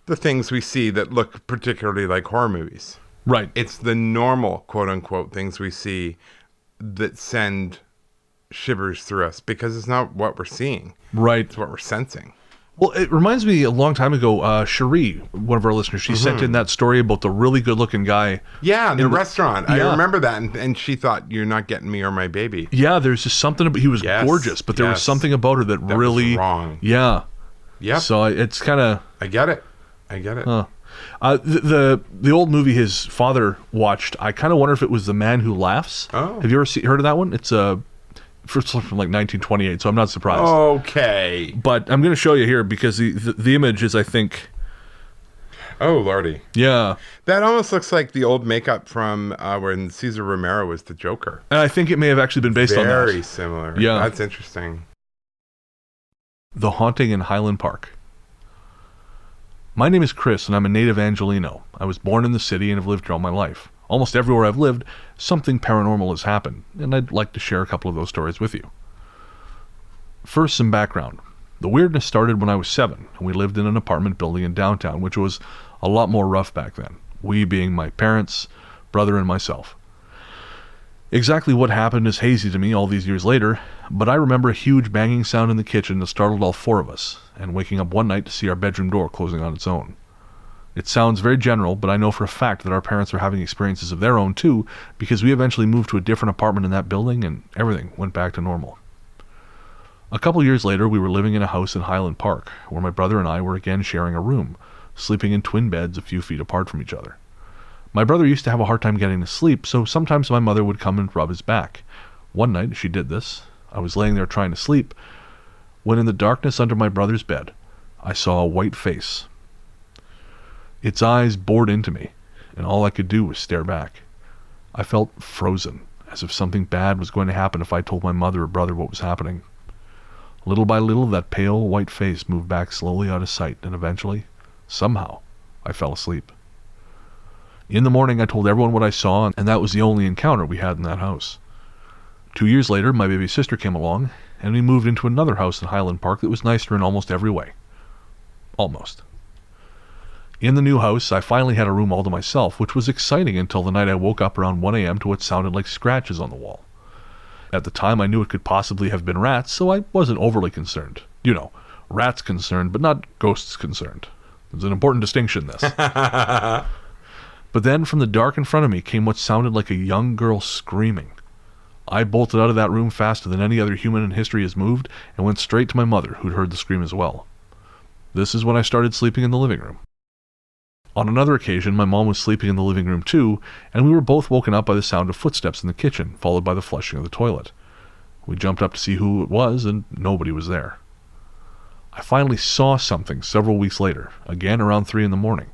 the things we see that look particularly like horror movies. Right. It's the normal, quote unquote, things we see that send shivers through us because it's not what we're seeing. Right. It's what we're sensing. Well, it reminds me a long time ago, Cherie, one of our listeners, she sent in that story about the really good-looking guy. Yeah, in the restaurant. Yeah. I remember that, and she thought, you're not getting me or my baby. Yeah, there's just something about, he was gorgeous, but there was something about her that really... was wrong. Yeah. Yeah. So it's kind of... I get it. The old movie his father watched, I kind of wonder if it was The Man Who Laughs. Oh. Have you ever heard of that one? It's first from like 1928, so I'm not surprised. Okay. But I'm going to show you here because the image is, I think... Oh, lordy. Yeah. That almost looks like the old makeup from when Cesar Romero was the Joker. And I think it may have actually been based on that. Very similar. Yeah. That's interesting. The Haunting in Highland Park. My name is Chris, and I'm a native Angelino. I was born in the city and have lived here all my life. Almost everywhere I've lived, something paranormal has happened, and I'd like to share a couple of those stories with you. First, some background. The weirdness started when I was 7, and we lived in an apartment building in downtown, which was a lot more rough back then. We being my parents, brother, and myself. Exactly what happened is hazy to me all these years later, but I remember a huge banging sound in the kitchen that startled all 4 of us, and waking up one night to see our bedroom door closing on its own. It sounds very general, but I know for a fact that our parents were having experiences of their own too, because we eventually moved to a different apartment in that building and everything went back to normal. A couple years later, we were living in a house in Highland Park, where my brother and I were again sharing a room, sleeping in twin beds a few feet apart from each other. My brother used to have a hard time getting to sleep, so sometimes my mother would come and rub his back. One night, she did this. I was laying there trying to sleep, when in the darkness under my brother's bed, I saw a white face. Its eyes bored into me, and all I could do was stare back. I felt frozen, as if something bad was going to happen if I told my mother or brother what was happening. Little by little, that pale white face moved back slowly out of sight, and eventually, somehow, I fell asleep. In the morning, I told everyone what I saw, and that was the only encounter we had in that house. 2 years later, my baby sister came along, and we moved into another house in Highland Park that was nicer in almost every way. Almost. In the new house, I finally had a room all to myself, which was exciting until the night I woke up around 1 a.m. to what sounded like scratches on the wall. At the time, I knew it could possibly have been rats, so I wasn't overly concerned. You know, rats concerned, but not ghosts concerned. There's an important distinction, this. But then, from the dark in front of me, came what sounded like a young girl screaming. I bolted out of that room faster than any other human in history has moved, and went straight to my mother, who'd heard the scream as well. This is when I started sleeping in the living room. On another occasion, my mom was sleeping in the living room too, and we were both woken up by the sound of footsteps in the kitchen, followed by the flushing of the toilet. We jumped up to see who it was, and nobody was there. I finally saw something several weeks later, again around 3 in the morning.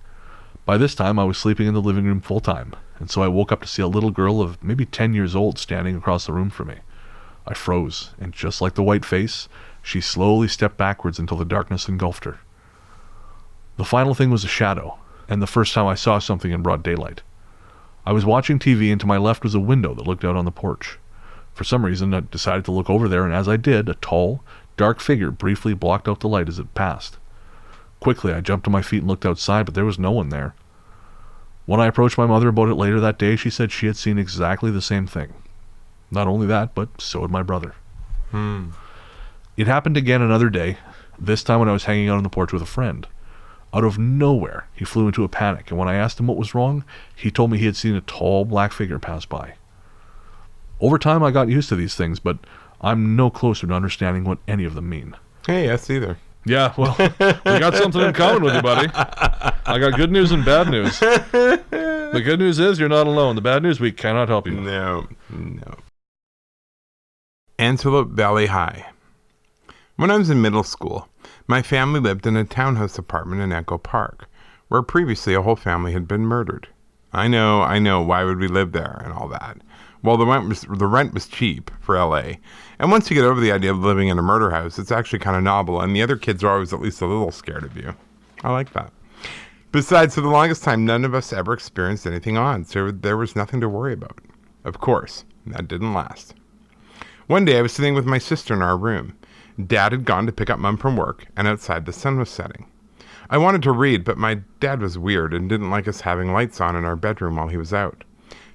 By this time, I was sleeping in the living room full time, and so I woke up to see a little girl of maybe 10 years old standing across the room from me. I froze, and just like the white face, she slowly stepped backwards until the darkness engulfed her. The final thing was a shadow, and the first time I saw something in broad daylight. I was watching TV, and to my left was a window that looked out on the porch. For some reason, I decided to look over there, and as I did, a tall, dark figure briefly blocked out the light as it passed. Quickly, I jumped to my feet and looked outside, but there was no one there. When I approached my mother about it later that day, she said she had seen exactly the same thing. Not only that, but so had my brother. It happened again another day, this time when I was hanging out on the porch with a friend. Out of nowhere, he flew into a panic, and when I asked him what was wrong, he told me he had seen a tall black figure pass by. Over time, I got used to these things, but I'm no closer to understanding what any of them mean. Hey, us either. Yeah, well, we got something in common with you, buddy. I got good news and bad news. The good news is you're not alone. The bad news, we cannot help you. No. Antelope Valley High. When I was in middle school, my family lived in a townhouse apartment in Echo Park, where previously a whole family had been murdered. I know, why would we live there and all that? Well, the rent was cheap for LA, and once you get over the idea of living in a murder house, it's actually kind of novel, and the other kids are always at least a little scared of you. I like that. Besides, for the longest time, none of us ever experienced anything odd, so there was nothing to worry about. Of course, that didn't last. One day, I was sitting with my sister in our room. Dad had gone to pick up Mom from work, and outside the sun was setting. I wanted to read, but my dad was weird and didn't like us having lights on in our bedroom while he was out.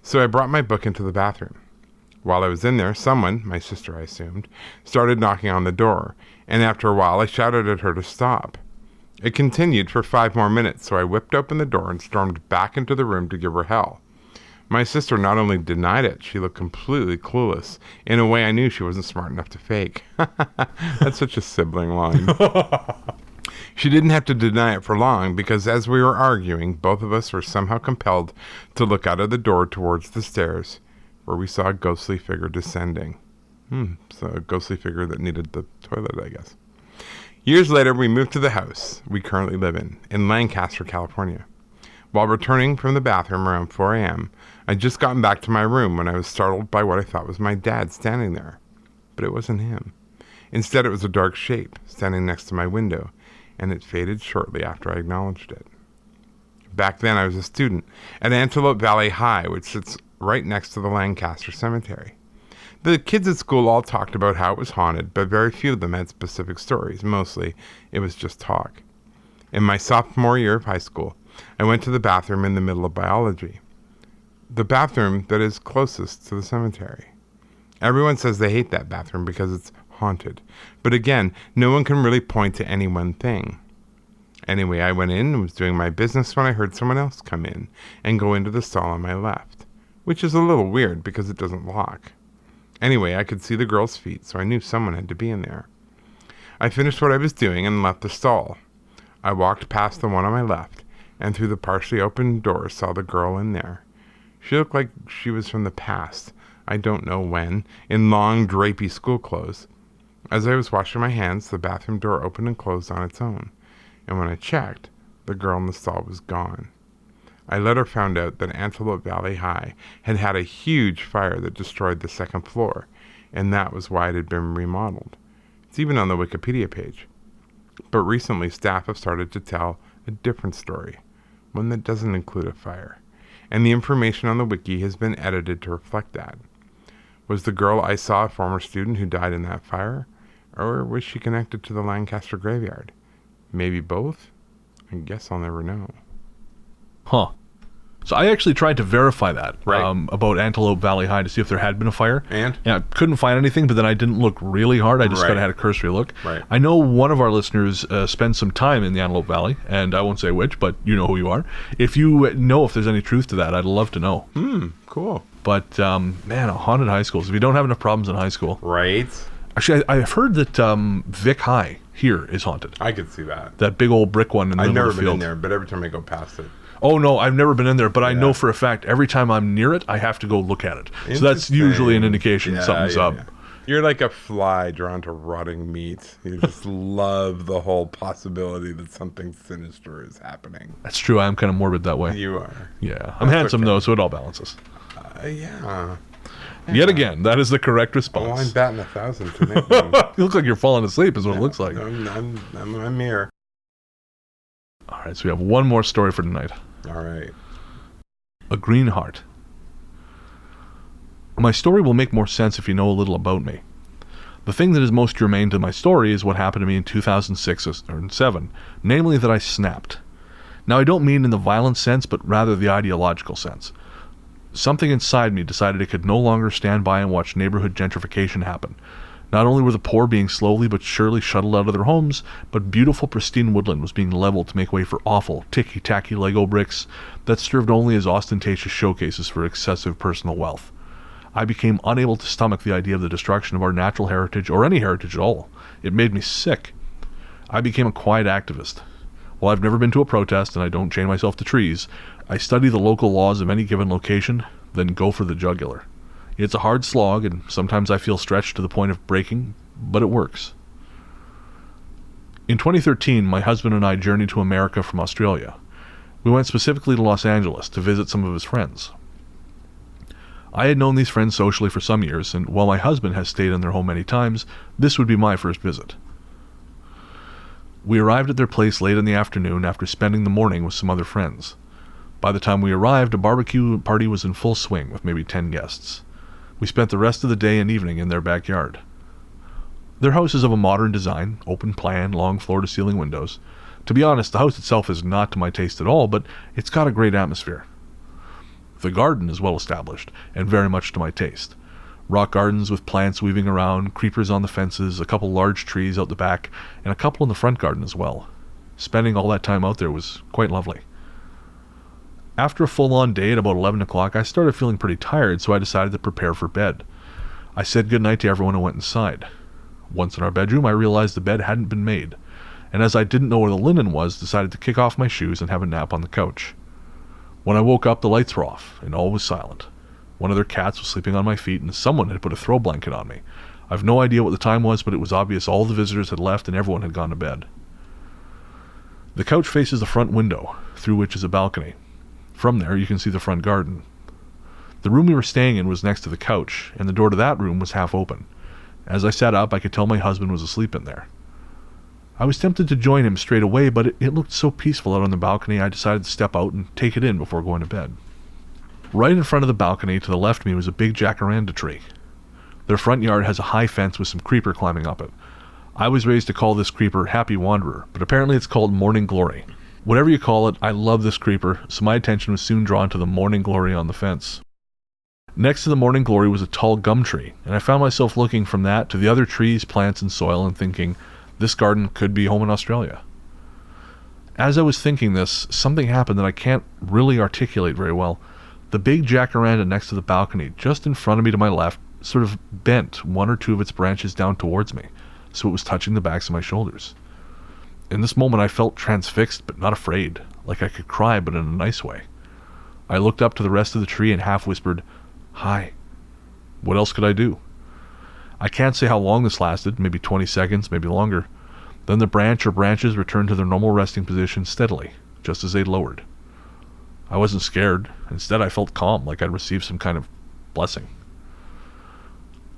So I brought my book into the bathroom. While I was in there, someone, my sister I assumed, started knocking on the door, and after a while I shouted at her to stop. It continued for 5 more minutes, so I whipped open the door and stormed back into the room to give her hell. My sister not only denied it, she looked completely clueless, in a way I knew she wasn't smart enough to fake. That's such a sibling line. She didn't have to deny it for long, because as we were arguing, both of us were somehow compelled to look out of the door towards the stairs, where we saw a ghostly figure descending. So a ghostly figure that needed the toilet, I guess. Years later, we moved to the house we currently live in Lancaster, California. While returning from the bathroom around 4 a.m., I'd just gotten back to my room when I was startled by what I thought was my dad standing there. But it wasn't him. Instead, it was a dark shape standing next to my window, and it faded shortly after I acknowledged it. Back then, I was a student at Antelope Valley High, which sits right next to the Lancaster Cemetery. The kids at school all talked about how it was haunted, but very few of them had specific stories. Mostly, it was just talk. In my sophomore year of high school, I went to the bathroom in the middle of biology. The bathroom that is closest to the cemetery. Everyone says they hate that bathroom because it's haunted. But again, no one can really point to any one thing. Anyway, I went in and was doing my business when I heard someone else come in and go into the stall on my left, which is a little weird because it doesn't lock. Anyway, I could see the girl's feet, so I knew someone had to be in there. I finished what I was doing and left the stall. I walked past the one on my left, and through the partially open door saw the girl in there. She looked like she was from the past, I don't know when, in long, drapey school clothes. As I was washing my hands, the bathroom door opened and closed on its own, and when I checked, the girl in the stall was gone. I later found out that Antelope Valley High had had a huge fire that destroyed the second floor, and that was why it had been remodeled. It's even on the Wikipedia page. But recently, staff have started to tell a different story, one that doesn't include a fire, and the information on the wiki has been edited to reflect that. Was the girl I saw a former student who died in that fire, or was she connected to the Lancaster graveyard? Maybe both? I guess I'll never know. Huh. So I actually tried to verify that Right. about Antelope Valley High to see if there had been a fire. And? Yeah, I couldn't find anything, but then I didn't look really hard. I just Right. kind of had a cursory look. Right. I know one of our listeners spent some time in the Antelope Valley, and I won't say which, but you know who you are. If you know if there's any truth to that, I'd love to know. Cool. But, man, haunted high schools. If you don't have enough problems in high school. Right. Actually, I've heard that Vic High here is haunted. I could see that. That big old brick one in the I've middle never of the been field. in there, but every time I go past it. Oh, no, I've never been in there, but I Yeah. know for a fact every time I'm near it, I have to go look at it. So that's Interesting. usually an indication Yeah, something's yeah, up. yeah. You're like a fly drawn to rotting meat. You just love the whole possibility that something sinister is happening. That's true. I am kind of morbid that way. You are. Yeah. I'm handsome, though, so it all balances. Yeah. Yet again, that is the correct response. Oh, I'm batting 1,000 to make one. You look like you're falling asleep is what it looks like. I'm here. All right, so we have one more story for tonight. All right. A Green Heart. My story will make more sense if you know a little about me. The thing that is most germane to my story is what happened to me in 2006 or 2007, namely that I snapped. Now, I don't mean in the violent sense, but rather the ideological sense. Something inside me decided it could no longer stand by and watch neighborhood gentrification happen. Not only were the poor being slowly but surely shuttled out of their homes, but beautiful pristine woodland was being leveled to make way for awful, ticky-tacky Lego bricks that served only as ostentatious showcases for excessive personal wealth. I became unable to stomach the idea of the destruction of our natural heritage, or any heritage at all. It made me sick. I became a quiet activist. While I've never been to a protest and I don't chain myself to trees, I study the local laws of any given location, then go for the jugular. It's a hard slog, and sometimes I feel stretched to the point of breaking, but it works. In 2013, my husband and I journeyed to America from Australia. We went specifically to Los Angeles to visit some of his friends. I had known these friends socially for some years, and while my husband has stayed in their home many times, this would be my first visit. We arrived at their place late in the afternoon after spending the morning with some other friends. By the time we arrived, a barbecue party was in full swing with maybe 10 guests. We spent the rest of the day and evening in their backyard. Their house is of a modern design, open plan, long floor-to-ceiling windows. To be honest, the house itself is not to my taste at all, but it's got a great atmosphere. The garden is well established, and very much to my taste. Rock gardens with plants weaving around, creepers on the fences, a couple large trees out the back, and a couple in the front garden as well. Spending all that time out there was quite lovely. After a full-on day at about 11 o'clock, I started feeling pretty tired, so I decided to prepare for bed. I said goodnight to everyone and went inside. Once in our bedroom, I realized the bed hadn't been made, and as I didn't know where the linen was, decided to kick off my shoes and have a nap on the couch. When I woke up, the lights were off, and all was silent. One of their cats was sleeping on my feet, and someone had put a throw blanket on me. I've no idea what the time was, but it was obvious all the visitors had left and everyone had gone to bed. The couch faces the front window, through which is a balcony. From there, you can see the front garden. The room we were staying in was next to the couch, and the door to that room was half open. As I sat up, I could tell my husband was asleep in there. I was tempted to join him straight away, but it looked so peaceful out on the balcony, I decided to step out and take it in before going to bed. Right in front of the balcony to the left of me was a big jacaranda tree. Their front yard has a high fence with some creeper climbing up it. I was raised to call this creeper Happy Wanderer, but apparently it's called Morning Glory. Whatever you call it, I love this creeper, so my attention was soon drawn to the Morning Glory on the fence. Next to the Morning Glory was a tall gum tree, and I found myself looking from that to the other trees, plants, and soil and thinking, this garden could be home in Australia. As I was thinking this, something happened that I can't really articulate very well. The big jacaranda next to the balcony, just in front of me to my left, sort of bent one or two of its branches down towards me, so it was touching the backs of my shoulders. In this moment I felt transfixed but not afraid, like I could cry but in a nice way. I looked up to the rest of the tree and half whispered, "Hi." What else could I do? I can't say how long this lasted, maybe 20 seconds, maybe longer. Then the branch or branches returned to their normal resting position steadily, just as they lowered. I wasn't scared. Instead, I felt calm, like I'd received some kind of blessing.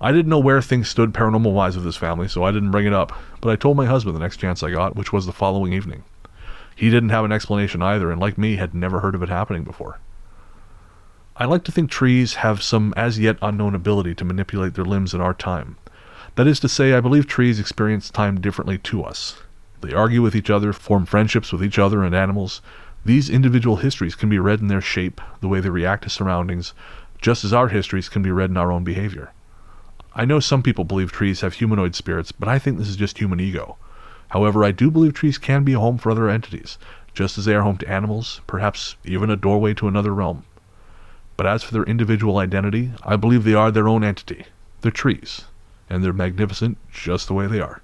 I didn't know where things stood paranormal-wise with this family, so I didn't bring it up, but I told my husband the next chance I got, which was the following evening. He didn't have an explanation either, and like me, had never heard of it happening before. I like to think trees have some as-yet unknown ability to manipulate their limbs in our time. That is to say, I believe trees experience time differently to us. They argue with each other, form friendships with each other and animals. These individual histories can be read in their shape, the way they react to surroundings, just as our histories can be read in our own behavior. I know some people believe trees have humanoid spirits, but I think this is just human ego. However, I do believe trees can be a home for other entities, just as they are home to animals, perhaps even a doorway to another realm. But as for their individual identity, I believe they are their own entity. They're trees, and they're magnificent just the way they are.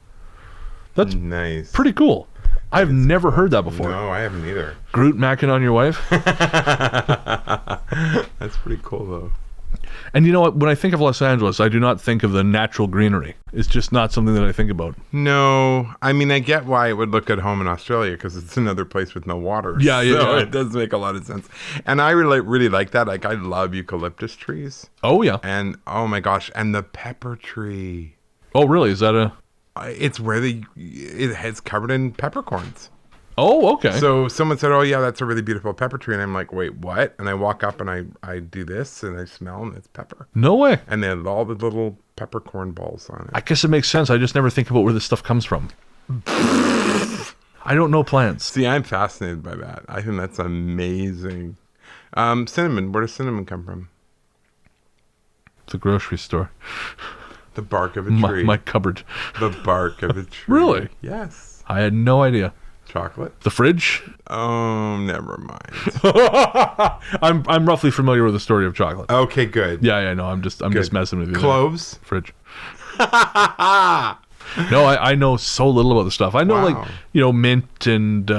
That's nice. Pretty cool. I've never heard that before. No, I haven't either. Groot macking on your wife? That's pretty cool, though. And you know what? When I think of Los Angeles, I do not think of the natural greenery. It's just not something that I think about. No, I mean, I get why it would look at home in Australia because it's another place with no water. Yeah. It does make a lot of sense. And I really like that. Like, I love eucalyptus trees. Oh, yeah. And, oh my gosh, and the pepper tree. Oh, really? Is that a... It's where it's covered in peppercorns. Oh, okay. So someone said, oh, yeah, that's a really beautiful pepper tree. And I'm like, wait, what? And I walk up and I do this and I smell and it's pepper. No way. And they have all the little peppercorn balls on it. I guess it makes sense. I just never think about where this stuff comes from. I don't know plants. See, I'm fascinated by that. I think that's amazing. Cinnamon. Where does cinnamon come from? The grocery store. The bark of a tree. My cupboard. The bark of a tree. Really? Yes. I had no idea. Chocolate? The fridge? Oh, never mind. I'm roughly familiar with the story of chocolate. Okay, good. Yeah, no, I'm just messing with you. Cloves? Fridge. No, I know so little about the stuff. I know, like, mint and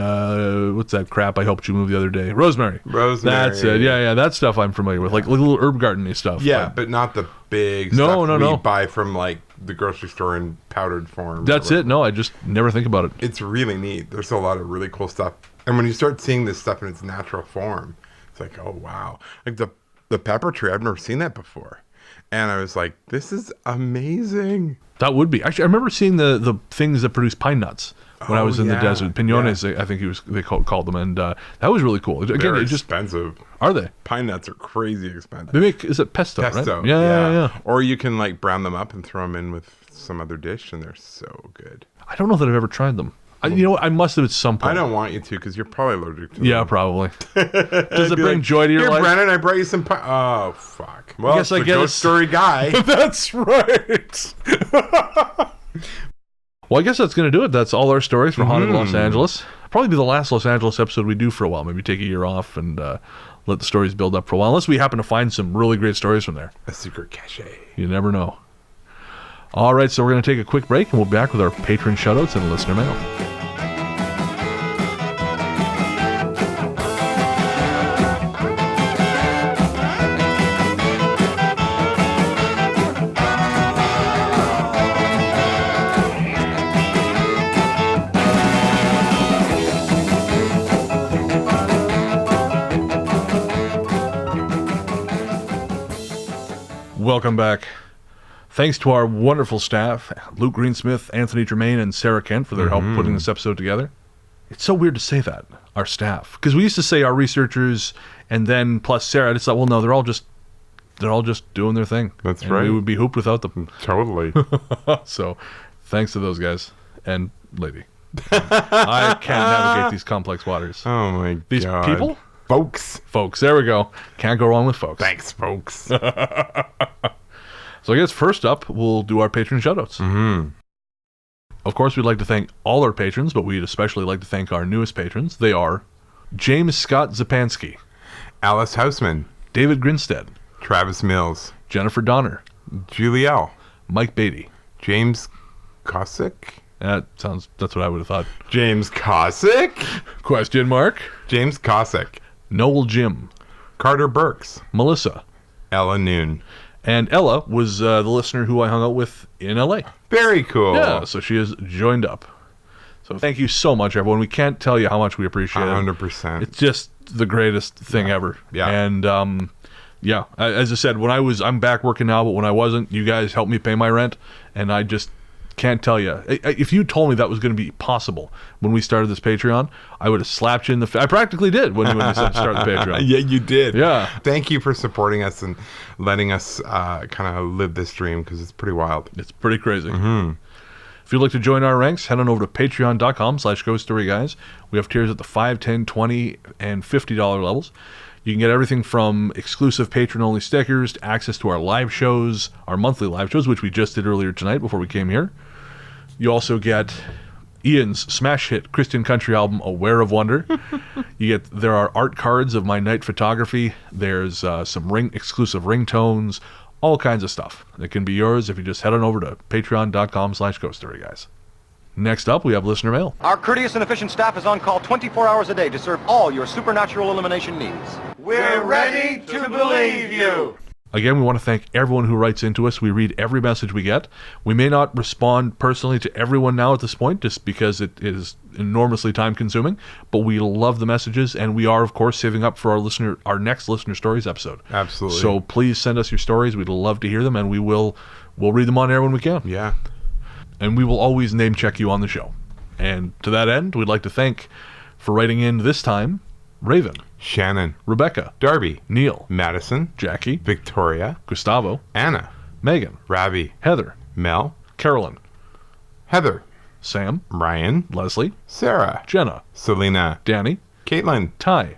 what's that crap I helped you move the other day? Rosemary. That's it. Yeah, that stuff I'm familiar with. Like little herb garden-y stuff. Yeah, but not the big stuff we buy from, like, the grocery store in powdered form. That's it. No, I just never think about it. It's really neat. There's a lot of really cool stuff. And when you start seeing this stuff in its natural form, it's like, oh, wow. Like the pepper tree, I've never seen that before. And I was like, this is amazing. That would be. Actually, I remember seeing the things that produce pine nuts when I was in the desert. Piñones, I think they called them. And that was really cool. Again, they're expensive. Are they? Pine nuts are crazy expensive. They make, is it pesto, right? Yeah. Or you can, like, brown them up and throw them in with some other dish, and they're so good. I don't know that I've ever tried them. You know what? I must have at some point. I don't want you to because you're probably allergic to them. Yeah, probably. Does it bring joy to your life? Brennan, I brought you some pie. Oh, fuck. Well, I guess ghost story guy. That's right. Well, I guess that's going to do it. That's all our stories for Haunted Los Angeles. Probably be the last Los Angeles episode we do for a while. Maybe take a year off and let the stories build up for a while. Unless we happen to find some really great stories from there. A secret cache. You never know. All right, so we're going to take a quick break, and we'll be back with our patron shoutouts and listener mail. Welcome back. Thanks to our wonderful staff, Luke Greensmith, Anthony Germaine, and Sarah Kent for their help putting this episode together. It's so weird to say that, our staff. Because we used to say our researchers, and then plus Sarah. I just thought, well, no, they're all just doing their thing. That's and right. We would be hooped without them. Totally. So, thanks to those guys. And lady. I can't navigate these complex waters. Oh, my God. These people? Folks. There we go. Can't go wrong with folks. Thanks, folks. So I guess first up, we'll do our patron shoutouts. Of course, we'd like to thank all our patrons, but we'd especially like to thank our newest patrons. They are James Scott Zapansky, Alice Houseman, David Grinstead, Travis Mills, Jennifer Donner, Julie L., Mike Beatty, James Cossack. That's what I would have thought. James Cossack? Question mark. James Cossack. Noel Jim, Carter Burks, Melissa, Ella Noon. And Ella was the listener who I hung out with in LA. Very cool. Yeah, so she has joined up. So thank you so much, everyone. We can't tell you how much we appreciate it. 100%. It's just the greatest thing ever. Yeah. And as I said, I'm back working now, but when I wasn't, you guys helped me pay my rent, and I just can't tell you. If you told me that was going to be possible when we started this Patreon, I would have slapped you in the face. I practically did when you said start the Patreon. Yeah, you did. Yeah. Thank you for supporting us and letting us kind of live this dream, because it's pretty wild. It's pretty crazy. If you'd like to join our ranks, head on over to patreon.com/ghoststoryguys. We have tiers at the $5, $10, $20, and $50 levels. You can get everything from exclusive patron-only stickers to access to our live shows, our monthly live shows, which we just did earlier tonight before we came here. You also get Ian's smash hit Christian country album, Aware of Wonder. There are art cards of my night photography. There's some exclusive ringtones, all kinds of stuff. It can be yours if you just head on over to patreon.com/ghoststoryguys. Next up, we have listener mail. Our courteous and efficient staff is on call 24 hours a day to serve all your supernatural elimination needs. We're ready to believe you. Again, we want to thank everyone who writes into us. We read every message we get. We may not respond personally to everyone now at this point, just because it is enormously time-consuming, but we love the messages, and we are, of course, saving up for our next Listener Stories episode. Absolutely. So please send us your stories. We'd love to hear them, and we'll read them on air when we can. Yeah. And we will always name-check you on the show. And to that end, we'd like to thank, for writing in this time, Raven, Shannon, Rebecca, Darby, Neil, Madison, Jackie, Victoria, Gustavo, Anna, Megan, Ravi, Heather, Mel, Carolyn, Heather, Sam, Ryan, Leslie, Sarah, Jenna, Selena, Danny, Caitlin, Ty,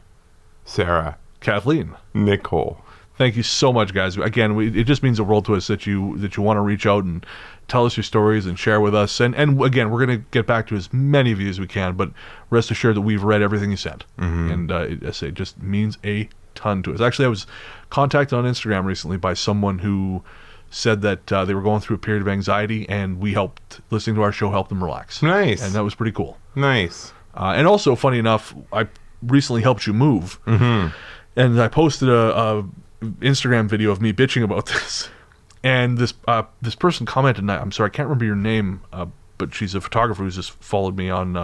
Sarah, Kathleen. Nicole. Thank you so much, guys. Again, it just means the world to us that you want to reach out and tell us your stories and share with us. And again, we're going to get back to as many of you as we can, but rest assured that we've read everything you sent. And it just means a ton to us. Actually, I was contacted on Instagram recently by someone who said that they were going through a period of anxiety, and listening to our show helped them relax. Nice. And that was pretty cool. Nice. And also, funny enough, I recently helped you move. And I posted a Instagram video of me bitching about this, and this person commented, and I'm sorry, I can't remember your name, but she's a photographer who's just followed me on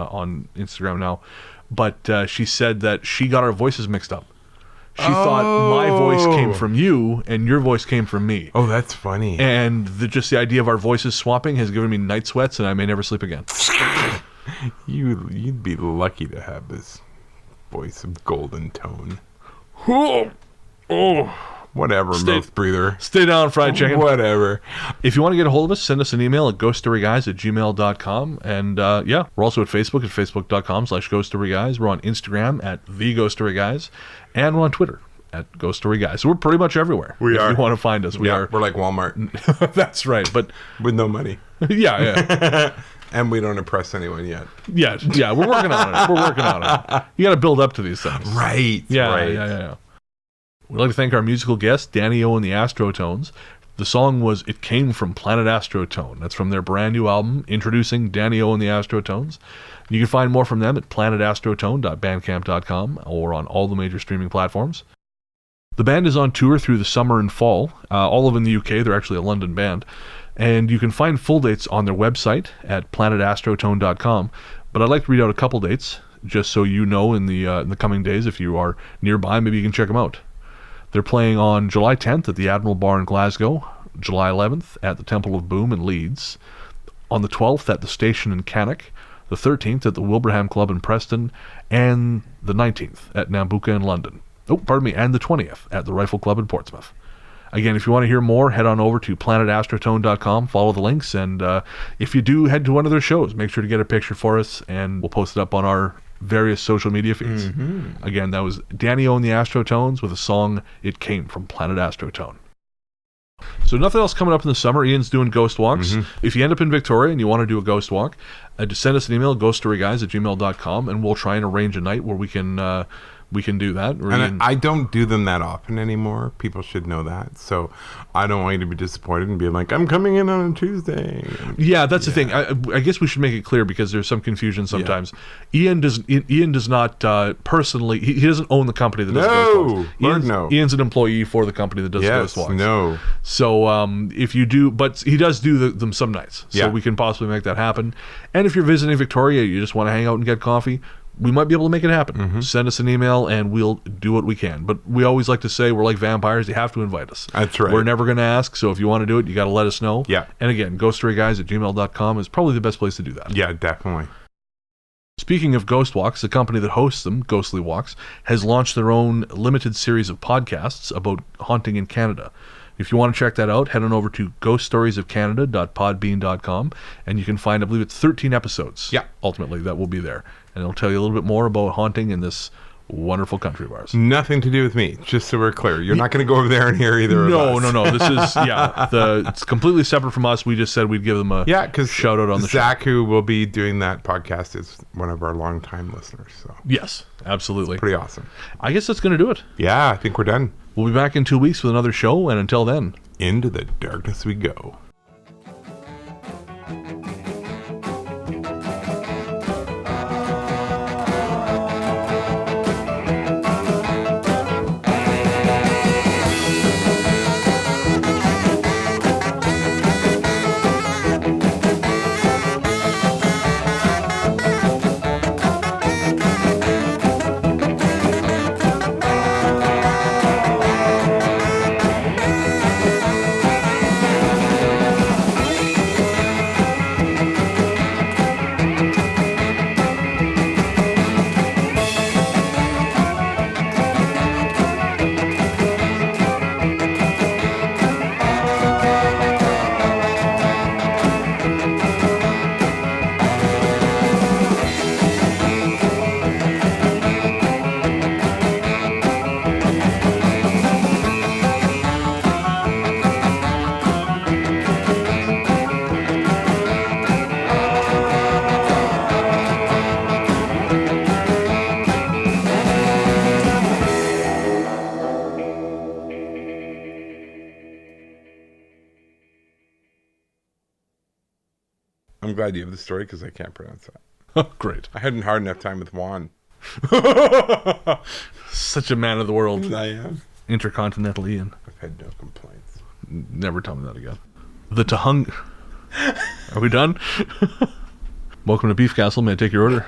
Instagram now, but she said that she got our voices mixed up. She thought my voice came from you and your voice came from me. Oh, that's funny. And just the idea of our voices swapping has given me night sweats, and I may never sleep again. You'd be lucky to have this voice of golden tone. Whatever, mouth breather. Stay down, fried chicken. Whatever. If you want to get a hold of us, send us an email at ghoststoryguys@gmail.com. And we're also at Facebook at facebook.com/ghoststoryguys. We're on Instagram at @theghoststoryguys. And we're on Twitter at ghoststoryguys. So we're pretty much everywhere. We are. If you want to find us, we are. We're like Walmart. That's right. But with no money. Yeah. And we don't impress anyone yet. Yeah, we're working on it. You got to build up to these things. Right. Yeah. We'd like to thank our musical guest, Danny O and the Astrotones. The song was It Came from Planet Astrotone. That's from their brand new album, Introducing Danny O and the Astrotones. You can find more from them at planetastrotone.bandcamp.com or on all the major streaming platforms. The band is on tour through the summer and fall, all of in the UK. They're actually a London band. And you can find full dates on their website at planetastrotone.com. But I'd like to read out a couple dates, just so you know in the coming days. If you are nearby, maybe you can check them out. They're playing on July 10th at the Admiral Bar in Glasgow, July 11th at the Temple of Boom in Leeds, on the 12th at the Station in Cannock, the 13th at the Wilbraham Club in Preston, and the 19th at Nambucca in London. And the 20th at the Rifle Club in Portsmouth. Again, if you want to hear more, head on over to planetastrotone.com, follow the links, and if you do head to one of their shows, make sure to get a picture for us, and we'll post it up on our various social media feeds. Again, that was Danny O and the Astrotones with a song, It Came from Planet Astrotone. So nothing else coming up in the summer. Ian's doing ghost walks. If you end up in Victoria and you want to do a ghost walk, just send us an email, ghoststoryguys@gmail.com, and we'll try and arrange a night where we can do that. And I don't do them that often anymore. People should know that. So I don't want you to be disappointed and be like, I'm coming in on a Tuesday. Yeah, that's the thing. I guess we should make it clear because there's some confusion sometimes. Yeah. Ian does not personally, he doesn't own the company that does ghost walks. Ian's an employee for the company that does ghost walks. No. So if you do, but he does do them some nights. So we can possibly make that happen. And if you're visiting Victoria, you just want to hang out and get coffee, we might be able to make it happen. Send us an email and we'll do what we can. But we always like to say we're like vampires. You have to invite us. That's right. We're never going to ask. So if you want to do it, you got to let us know. Yeah. And again, ghoststoryguys@gmail.com is probably the best place to do that. Yeah, definitely. Speaking of ghost walks, the company that hosts them, Ghostly Walks, has launched their own limited series of podcasts about haunting in Canada. If you want to check that out, head on over to ghoststoriesofcanada.podbean.com, and you can find, I believe it's 13 episodes. Yeah. Ultimately, that will be there. And it'll tell you a little bit more about haunting in this wonderful country of ours. Nothing to do with me, just so we're clear. You're not going to go over there and hear either of us. No. This is, it's completely separate from us. We just said we'd give them a shout out on the Zach, who will be doing that podcast, is one of our longtime listeners. So yes, absolutely. It's pretty awesome. I guess that's going to do it. Yeah, I think we're done. We'll be back in 2 weeks with another show, and until then, into the darkness we go. I'm glad you have the story because I can't pronounce that. Oh, great. I hadn't hard enough time with Juan. Such a man of the world. I am. Intercontinental Ian. I've had no complaints. Never tell me that again. The Tahung. Are we done? Welcome to Beef Castle. May I take your order?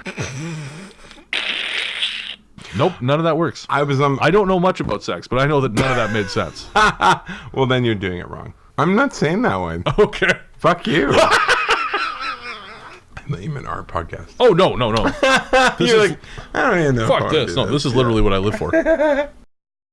Nope, none of that works. I don't know much about sex, but I know that none of that made sense. Well, then you're doing it wrong. I'm not saying that one. Okay. Fuck you. I thought you meant our podcast. Oh, no. You're like, I don't even know. Fuck this. No, this is literally what I live for.